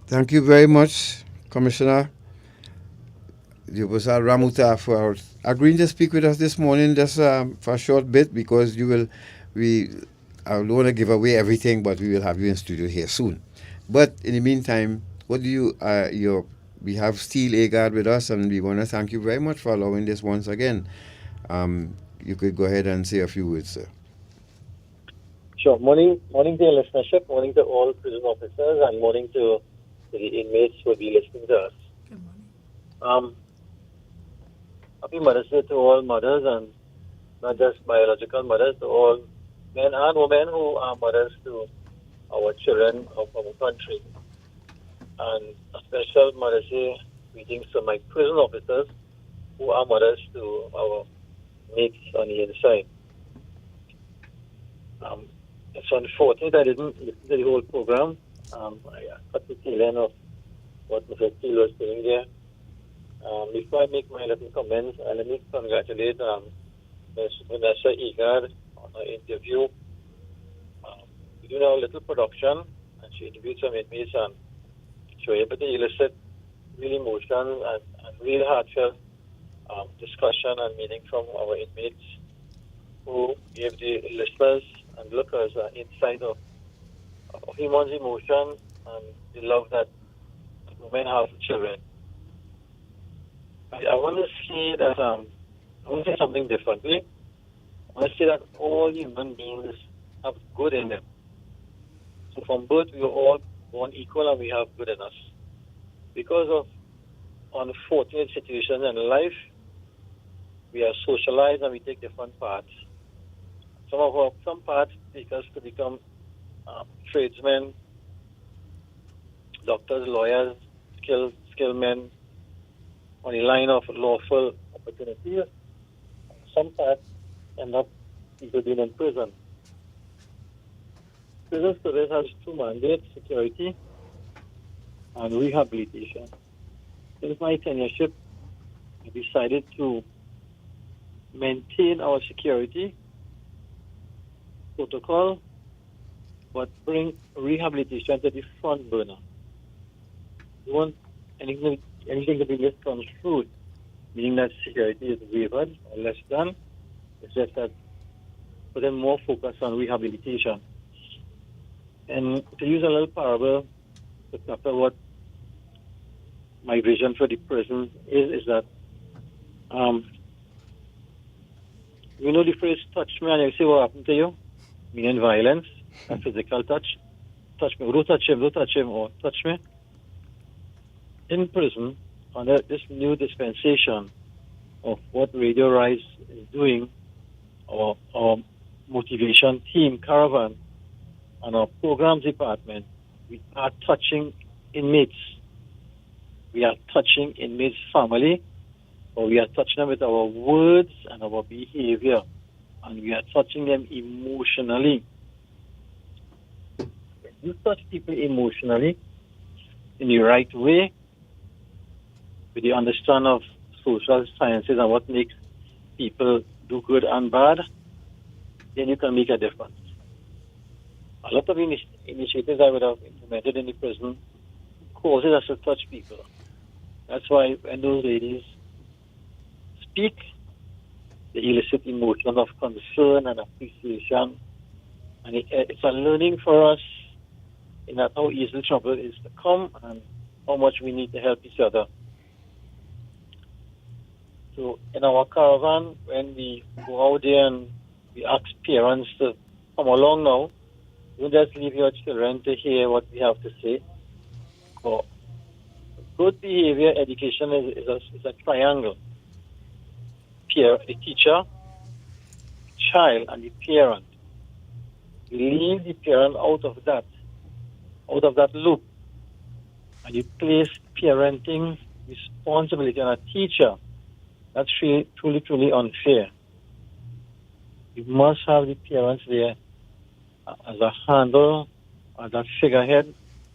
Thank you very much, Commissioner Yubusal Ramuta, for agreeing to speak with us this morning, just for a short bit, because I don't want to give away everything, but we will have you in studio here soon. But in the meantime, what do you, we have Steel Agard with us, and we want to thank you very much for allowing this once again. You could go ahead and say a few words, sir. Sure. Morning to your listenership, morning to all prison officers, and morning to the inmates who will be listening to us. Good morning. A happy Mother's Day to all mothers, and not just biological mothers, to all men and women who are mothers to our children of our country. And a special Mother's Day greetings to my prison officers who are mothers to our mates on the inside. It's unfortunate I didn't listen to the whole program. I got the tail end of what Mr. Steele was saying there. Before I make my little comments, let me congratulate Ms. Vanessa Egard on her interview. We do now a little production, and she interviewed some inmates, and she was able to elicit real emotion and real heartfelt discussion and meaning from our inmates, who gave the listeners and lookers an insight of human's emotion and the love that women have for children. I want to say that I want to say something differently. I want to say that all human beings have good in them. So from birth, we are all born equal and we have good in us. Because of unfortunate situations in life, we are socialized and we take different paths. Some paths take us to become tradesmen, doctors, lawyers, skilled men on the line of lawful opportunities. Some paths end up people being in prison. Prison service has two mandates: security and rehabilitation. Since my tenureship, I decided to maintain our security protocol, but bring rehabilitation to the front burner. We want anything to be misconstrued, meaning that security is wavered or less than. It's just that putting more focus on rehabilitation. And to use a little parable to capture what my vision for the prison is that you know the phrase touch me and you say what happened to you? Meaning violence, a physical touch. Touch me, don't touch him, or touch me. In prison, under this new dispensation of what Radio Rise is doing, our motivation team, Caravan, and our programs department, we are touching inmates. We are touching inmates' family, or we are touching them with our words and our behavior, and we are touching them emotionally. When you touch people emotionally in the right way, with the understanding of social sciences and what makes people do good and bad, then you can make a difference. A lot of initiatives I would have implemented in the prison causes us to touch people. That's why when those ladies speak, they elicit emotions of concern and appreciation. And it's a learning for us in that how easy trouble is to come and how much we need to help each other. So in our caravan, when we go out there and we ask parents to come along now, don't just leave your children to hear what we have to say. So good behavior education is a triangle. The teacher, child, and the parent. You leave the parent out of that loop, and you place parenting responsibility on a teacher. That's truly unfair. You must have the parents there as a handle, as that figurehead,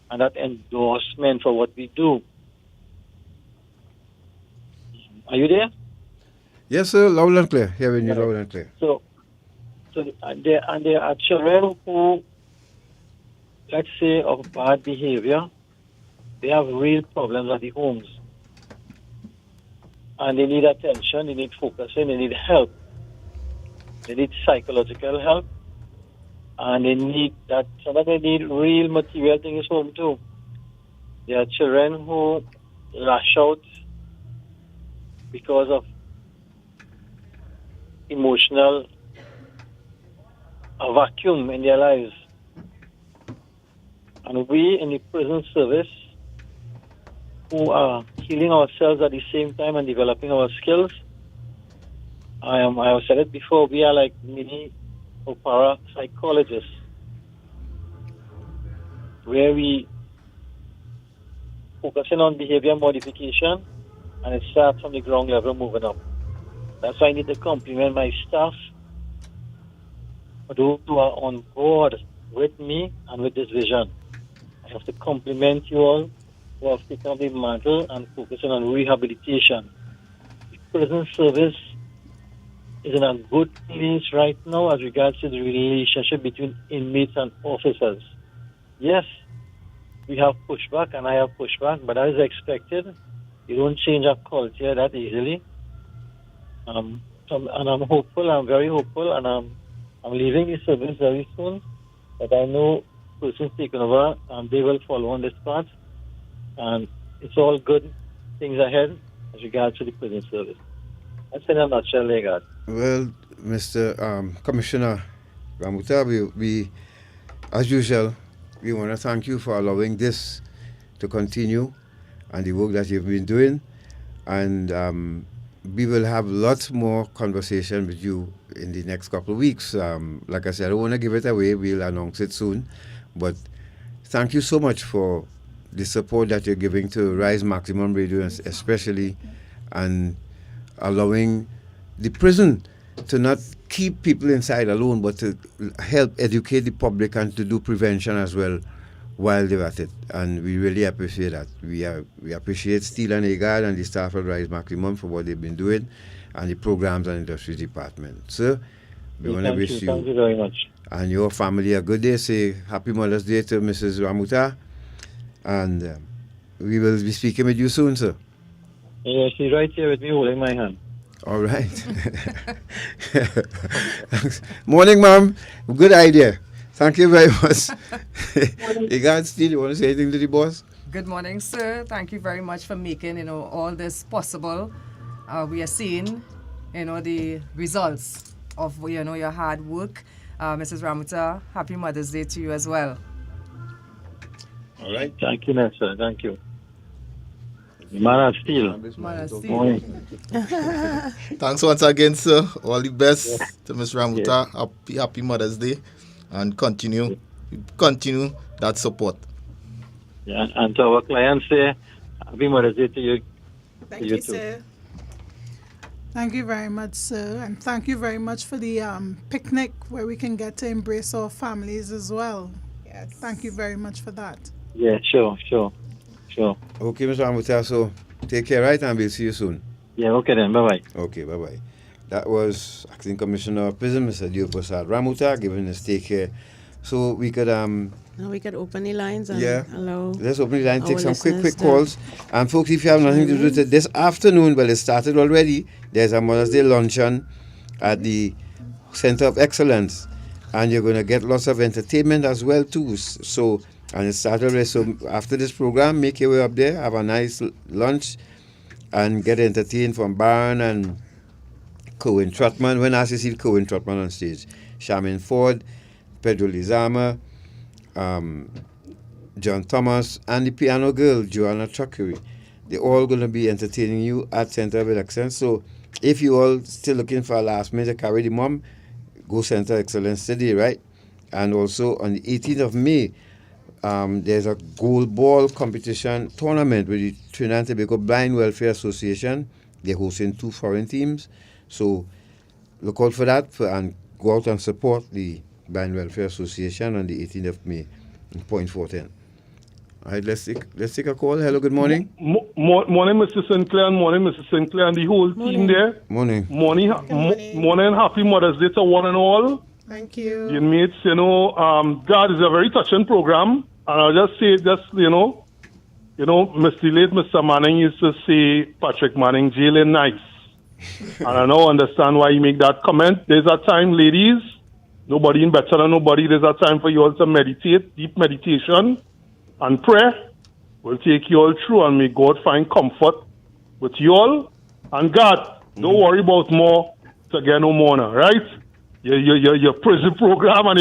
and that endorsement for what we do. Are you there? Yes, sir. Loud and clear. Hearing you loud and clear. So there are children who, let's say, of bad behavior. They have real problems at the homes. And they need attention, they need focusing, they need help. They need psychological help. And they need that. Sometimes they need real material things home too. There are children who lash out because of emotional vacuum in their lives. And we in the prison service, who are healing ourselves at the same time and developing our skills, I have said it before, we are like mini or parapsychologists, where we focusing on behavior modification, and it starts from the ground level moving up. That's why I need to compliment my staff, those who are on board with me and with this vision. I have to compliment you all who have taken up the mantle and focusing on rehabilitation. The prison service is in a good place right now as regards to the relationship between inmates and officers. Yes, we have pushback and I have pushback, but that is expected. You don't change a culture that easily. And I'm hopeful, I'm very hopeful, and I'm leaving the service very soon. But I know persons taking over and they will follow on this path. And it's all good things ahead as regards to the prison service. That's in a nutshell, Legard. Well, Mr. Commissioner Ramuta, we, as usual, we want to thank you for allowing this to continue and the work that you've been doing. And we will have lots more conversation with you in the next couple of weeks. Like I said, I don't want to give it away. We'll announce it soon. But thank you so much for the support that you're giving to Rise Maximum Radio, especially, and allowing the prison to not keep people inside alone, but to help educate the public and to do prevention as well while they're at it. And we really appreciate that. We appreciate Steele and Agard and the staff at Rise Maximum for what they've been doing, and the programs and industry department. Sir, we want to wish you. Thank you very much. And your family a good day. Say Happy Mother's Day to Mrs. Ramuta. And we will be speaking with you soon, sir. Yeah, she's right here with me holding my hand. All right. Morning, ma'am. Good idea. Thank you very much. Agard, Steele, you want to say anything to the boss? Good morning, sir. Thank you very much for making, all this possible. We are seeing, the results of, your hard work. Mrs. Ramuta, happy Mother's Day to you as well. All right. Thank you, Nessa. Thank you. Man of Steel. Thanks once again, sir. All the best to Ms. Ramuta. Happy Mother's Day. And continue that support. Yeah, and to our clients, happy Mother's Day to you. Thank you, sir. Thank you very much, sir. And thank you very much for the picnic where we can get to embrace our families as well. Yes. Thank you very much for that. Yeah, sure. Okay, Mr. Ramuta, so take care, right? And we'll see you soon. Yeah, okay then. Bye-bye. Okay, bye-bye. That was Acting Commissioner of Prison, Mr. Deoprasad Ramuta, giving us take care. So we could now we could open the lines and allow. Let's open the line, take some quick calls. And folks, if you have nothing to do with it this afternoon, well, it started already. There's a Mother's Day luncheon at the Center of Excellence, and you're going to get lots of entertainment as well too. So, and it started already. So after this program, make your way up there, have a nice lunch, and get entertained from Baron and Cohen Trotman. When I see Cohen Trotman on stage, Charmaine Ford, Pedro Lizama, John Thomas, and the piano girl, Joanna Chuckery. They're all going to be entertaining you at Center of Excellence. So if you all still looking for a last minute to carry the mom, go Center of Excellence today, right? And also on the 18th of May, there's a gold ball competition tournament with the Trinidad and Tobago Blind Welfare Association. They're hosting 2 foreign teams. So look out for that and go out and support the Blind Welfare Association on the 18th of May in Point 410. All right, let's take a call. Hello, good morning. Morning, Mr. Sinclair, and morning, Mr. Sinclair, and the whole team there. Morning. Morning, and happy Mother's Day to one and all. Thank you. The inmates, God is a very touching program, and I'll just say, Mr. Late Mr. Manning used to say, Patrick Manning, jail is nice. And I now understand why you make that comment. There's a time, ladies, nobody in better than nobody, there's a time for you all to meditate, deep meditation, and prayer will take you all through, and may God find comfort with you all. And God, don't worry about more to get no more now, right? Your prison program and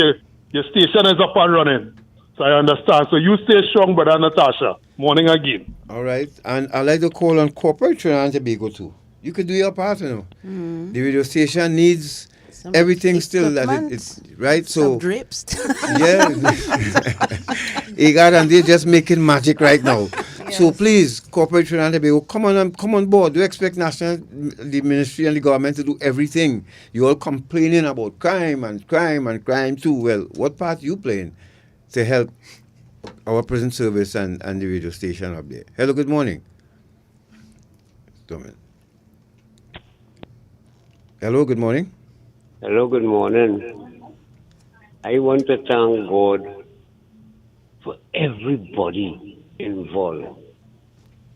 your station is up and running. So I understand. So you stay strong, Brother Natasha. Morning again. All right. And I'd like to call on corporate Trinidad and Tobago too. you could do your part, you know. The radio station needs everything still that it's right. So drips. Yeah. Agard and they're just making magic right now. So please, corporate Trinidad and Tobago, come on board. Don't expect the ministry and the government to do everything. You're all complaining about crime too. Well, what part you playing to help our prison service and the radio station up there? Hello, good morning. Hello, good morning. Hello, good morning. I want to thank God for everybody involved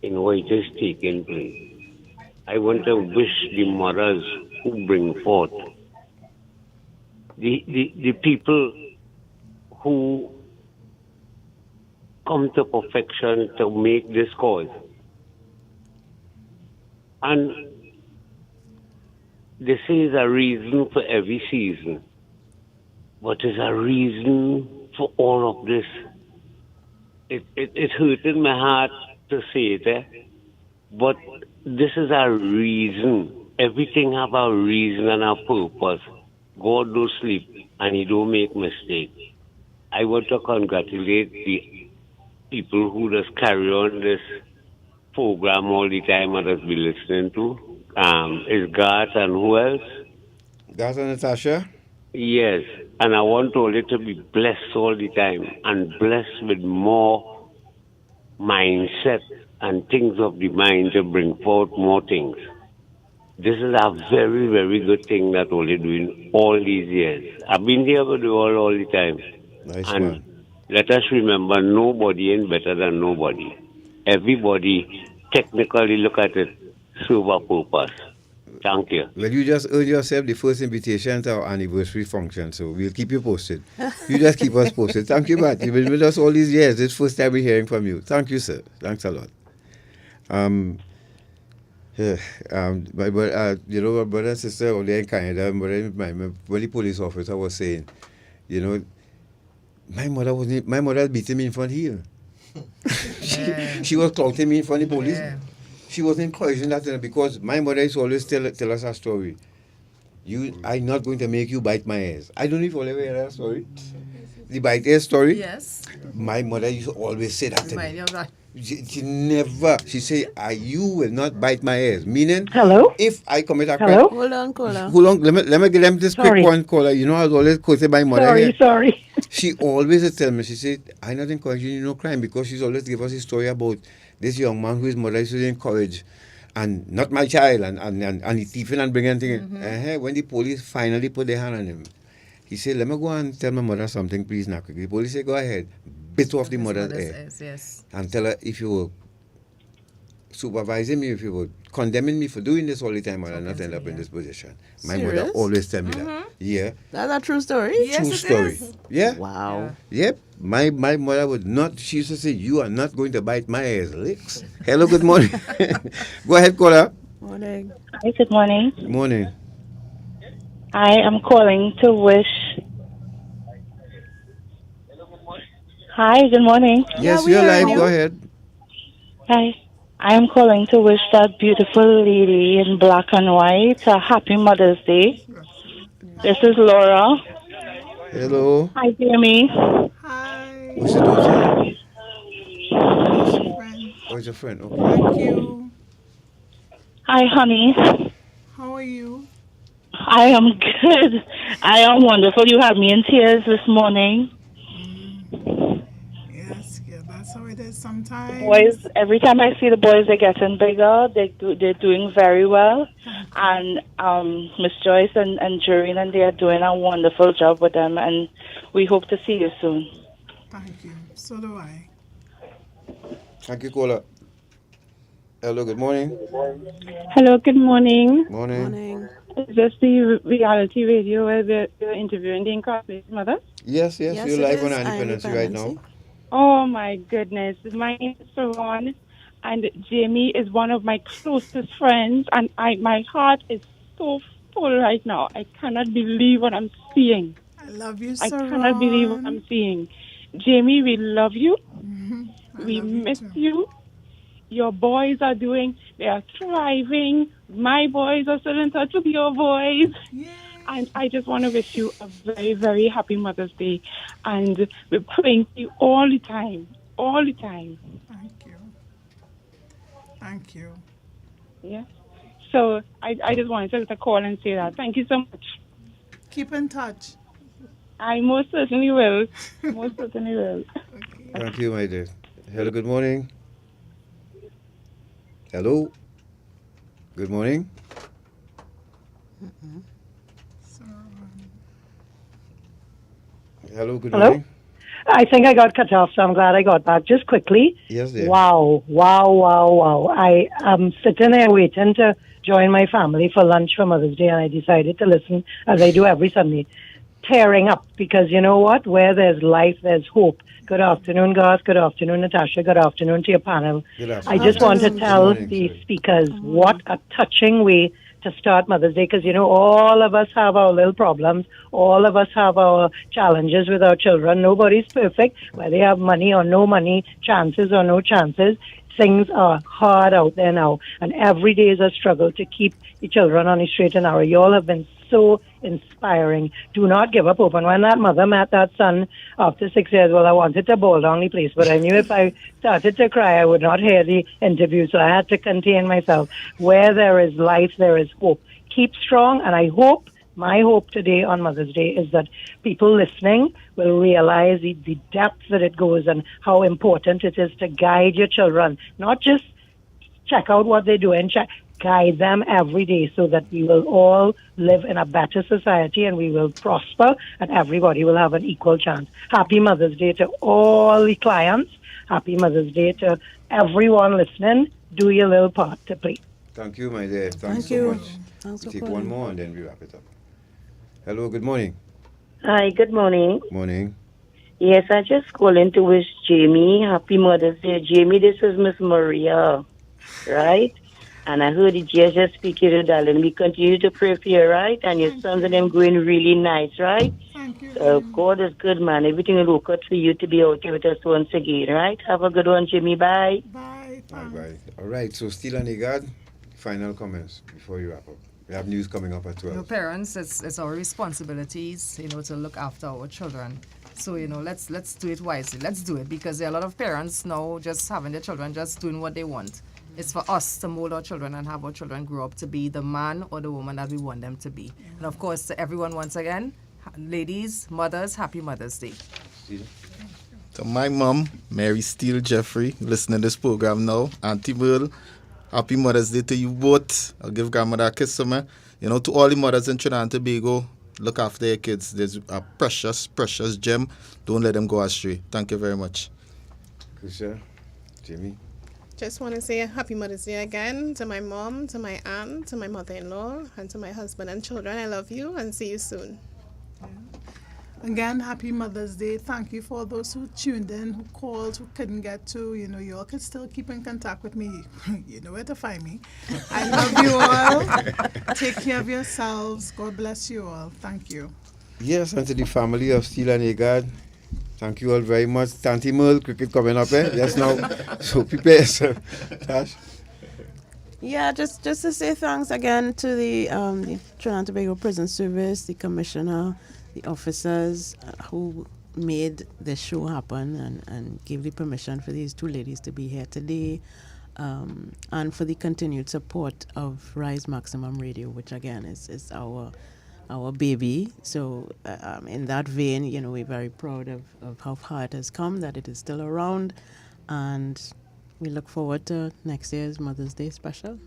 in what is taking place. I want to wish the mothers who bring forth, the people who come to perfection to make this cause. And this is a reason for every season, but there's a reason for all of this. It hurted my heart to say it, but this is a reason. Everything have a reason and a purpose. God don't sleep and He don't make mistakes. I want to congratulate the people who just carry on this program all the time and just be listening to. Is Garth and who else? Garth and Natasha? Yes, and I want all it to be blessed all the time and blessed with more mindset and things of the mind to bring forth more things. This is a very, very good thing that Ole doing all these years. I've been here with you all the time. Nice, and man. Let us remember, nobody ain't better than nobody. Everybody technically look at it, serve a purpose. Thank you. Well, you just earned yourself the first invitation to our anniversary function, so we'll keep you posted. You just keep us posted. Thank you, Matt. You've been with us all these years. It's the first time we're hearing from you. Thank you, sir. Thanks a lot. My brother and sister over there in Canada, my police officer was saying, you know, my mother beating me in front here. She was clouting me in front of the police. Yeah. She was encouraging that because my mother is always tell us a story. I'm not going to make you bite my ass. I don't know if you'll ever hear that story. The bite ass story? Yes. My mother used to always say that to me. Right. She say, you will not bite my ass. Meaning, hello? If I commit a crime. Hello? Hold on, caller. Hold on, let me give them this quick one, caller. You know, I was always quoted my mother. Sorry. She always tell me, she said, I'm not encouraging you no crime, because she's always give us a story about this young man who his mother used to encourage, and not my child, and he thieving and bringing things. Mm-hmm. When the police finally put their hand on him, he said, let me go and tell my mother something, please, now quickly. The police said, go ahead. Bit off the mother's ear. Yes. And tell her, if you were supervising me, if you were condemning me for doing this all the time, I'll not end up in this position. My mother always tell me that. Yeah. That's a true story? Yes, true story. Is. Yeah. Wow. Yeah. Yep. My mother would not, she used to say, you are not going to bite my ass licks. Hello, good morning. Go ahead, caller. Morning. Hi, good morning. Morning. I am calling to wish. Hi, good morning. Yes, you're live. Go ahead. Hi. I am calling to wish that beautiful lady in black and white a happy Mother's Day. This is Laura. Hello. Hi, Jamie. Hi. What's your daughter? Oh, it's your friend. Okay. Thank you. Hi, honey. How are you? I am good. I am wonderful. You had me in tears this morning. Yes, yeah, that's how it is sometimes. Boys, every time I see the boys, they're getting bigger. They're doing very well. And Miss Joyce and Joreen, and they are doing a wonderful job with them. And we hope to see you soon. Thank you. So do I. Thank you, caller. Hello, good morning. Hello, good morning. Morning. Is this the reality radio where they're interviewing the incarcerated mother? Yes, you're live on Dependency right now. Oh, my goodness. My name is Saron, and Jamie is one of my closest friends, and my heart is so full right now. I cannot believe what I'm seeing. I love you, I Saron. cannot believe what I'm seeing. Jamie, we love you. Mm-hmm. We miss you. your boys are doing. They are thriving. My boys are still in touch with your boys. And I just want to wish you a very, very happy Mother's Day. And we're praying for you all the time. All the time. Thank you. Thank you. Yeah. So I just wanted to call and say that. Thank you so much. Keep in touch. I most certainly will. Most certainly will. Thank you, my dear. Hello, good morning. Hello. Good morning. Hello, good Hello? morning. I think I got cut off, so I'm glad I got back. Just quickly. Yes, dear. Wow. I am sitting there waiting to join my family for lunch for Mother's Day, and I decided to listen, as I do every Sunday, tearing up, because you know what? Where there's life, there's hope. Good afternoon, Garth. Good afternoon, Natasha. Good afternoon to your panel. Good I afternoon. just want to Good tell morning, the sorry. speakers what a touching way to start Mother's Day, because, you know, all of us have our little problems. All of us have our challenges with our children. Nobody's perfect, whether they have money or no money, chances or no chances. Things are hard out there now, and every day is a struggle to keep the children on the straight and narrow. You all have been so inspiring. Do not give up hope. And when that mother met that son after 6 years, well, I wanted to bowl down the place, but I knew if I started to cry, I would not hear the interview, so I had to contain myself. Where there is life, there is hope. Keep strong, and I hope, my hope today on Mother's Day is that people listening will realize the depth that it goes and how important it is to guide your children, not just check out what they do and guide them every day, so that we will all live in a better society and we will prosper and everybody will have an equal chance. Happy Mother's Day to all the clients. Happy Mother's Day to everyone listening. Do your little part to play. Thank you, my dear. Thanks Thank so you. much. Thanks We for take one calling. more and then we wrap it up. Hello, good morning. Hi, good morning. Morning. Yes, I just calling to wish Jamie happy Mother's Day. Jamie, this is Miss Maria, right? And I heard the just speak to you, darling. We continue to pray for you, right? And your sons and them going really nice, right? Thank you. God is good, man. Everything will work out for you to be out here with us once again, right? Have a good one, Jimmy. Bye. Bye. Bye. All right, so still on the guard. Final comments before you wrap up. We have news coming up at 12. You know, parents, it's our responsibilities, you know, to look after our children. So, you know, let's do it wisely. Let's do it, because there are a lot of parents now just having their children just doing what they want. It's for us to mold our children and have our children grow up to be the man or the woman that we want them to be. And of course, to everyone, once again, ladies, mothers, happy Mother's Day. To my mom, Mary Steele Jeffrey, listening to this program now. Auntie Merle, happy Mother's Day to you both. I'll give grandmother a kiss somewhere. You know, to all the mothers in Trinidad and Tobago, look after your kids. There's a precious, precious gem. Don't let them go astray. Thank you very much. Kusha, Jimmy. Just want to say a happy Mother's Day again to my mom, to my aunt, to my mother-in-law, and to my husband and children. I love you and see you soon. Again, happy Mother's Day. Thank you for those who tuned in, who called, who couldn't get to. You know, you all can still keep in contact with me. You know where to find me. I love you all. Take care of yourselves. God bless you all. Thank you. Yes, and to the family of Steele and Agard, thank you all very much. Tanti Merle, cricket coming up, eh? Yes, now. So prepare yourself. Tash? Yeah, just to say thanks again to the Trinidad and Tobago Prison Service, the commissioner, the officers who made this show happen and gave the permission for these two ladies to be here today, and for the continued support of Rise Maximum Radio, which again is our baby. So in that vein, you know, we're very proud of how far it has come, that it is still around, and we look forward to next year's Mother's Day special.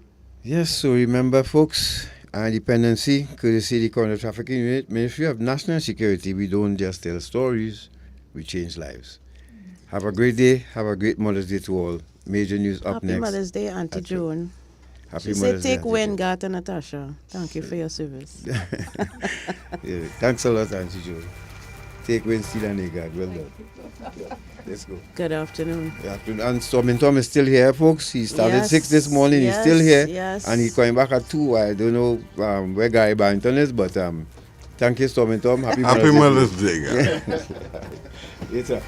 Yes, so remember, folks, Dependency, courtesy the Counter Trafficking Unit, Ministry of National Security. We don't just tell stories, we change lives. Have a great day. Have a great Mother's Day to all. Major news up Happy next. Mother's Day, Auntie That's Joan. Happy She Mother's said, Day. take win, Garth and Natasha. Thank you for your service. Yeah, thanks a lot, Auntie Joan. Take win, Steele and Agard. Well done. Let's go. Good afternoon. Good afternoon. And Storming Tom is still here, folks. He started Yes, 6 this morning. yes, He's still here. yes. And he's coming back at 2. I don't know where Gary Barrington is, but thank you, Storming Tom. Happy Happy Mother's Day, Day. Later.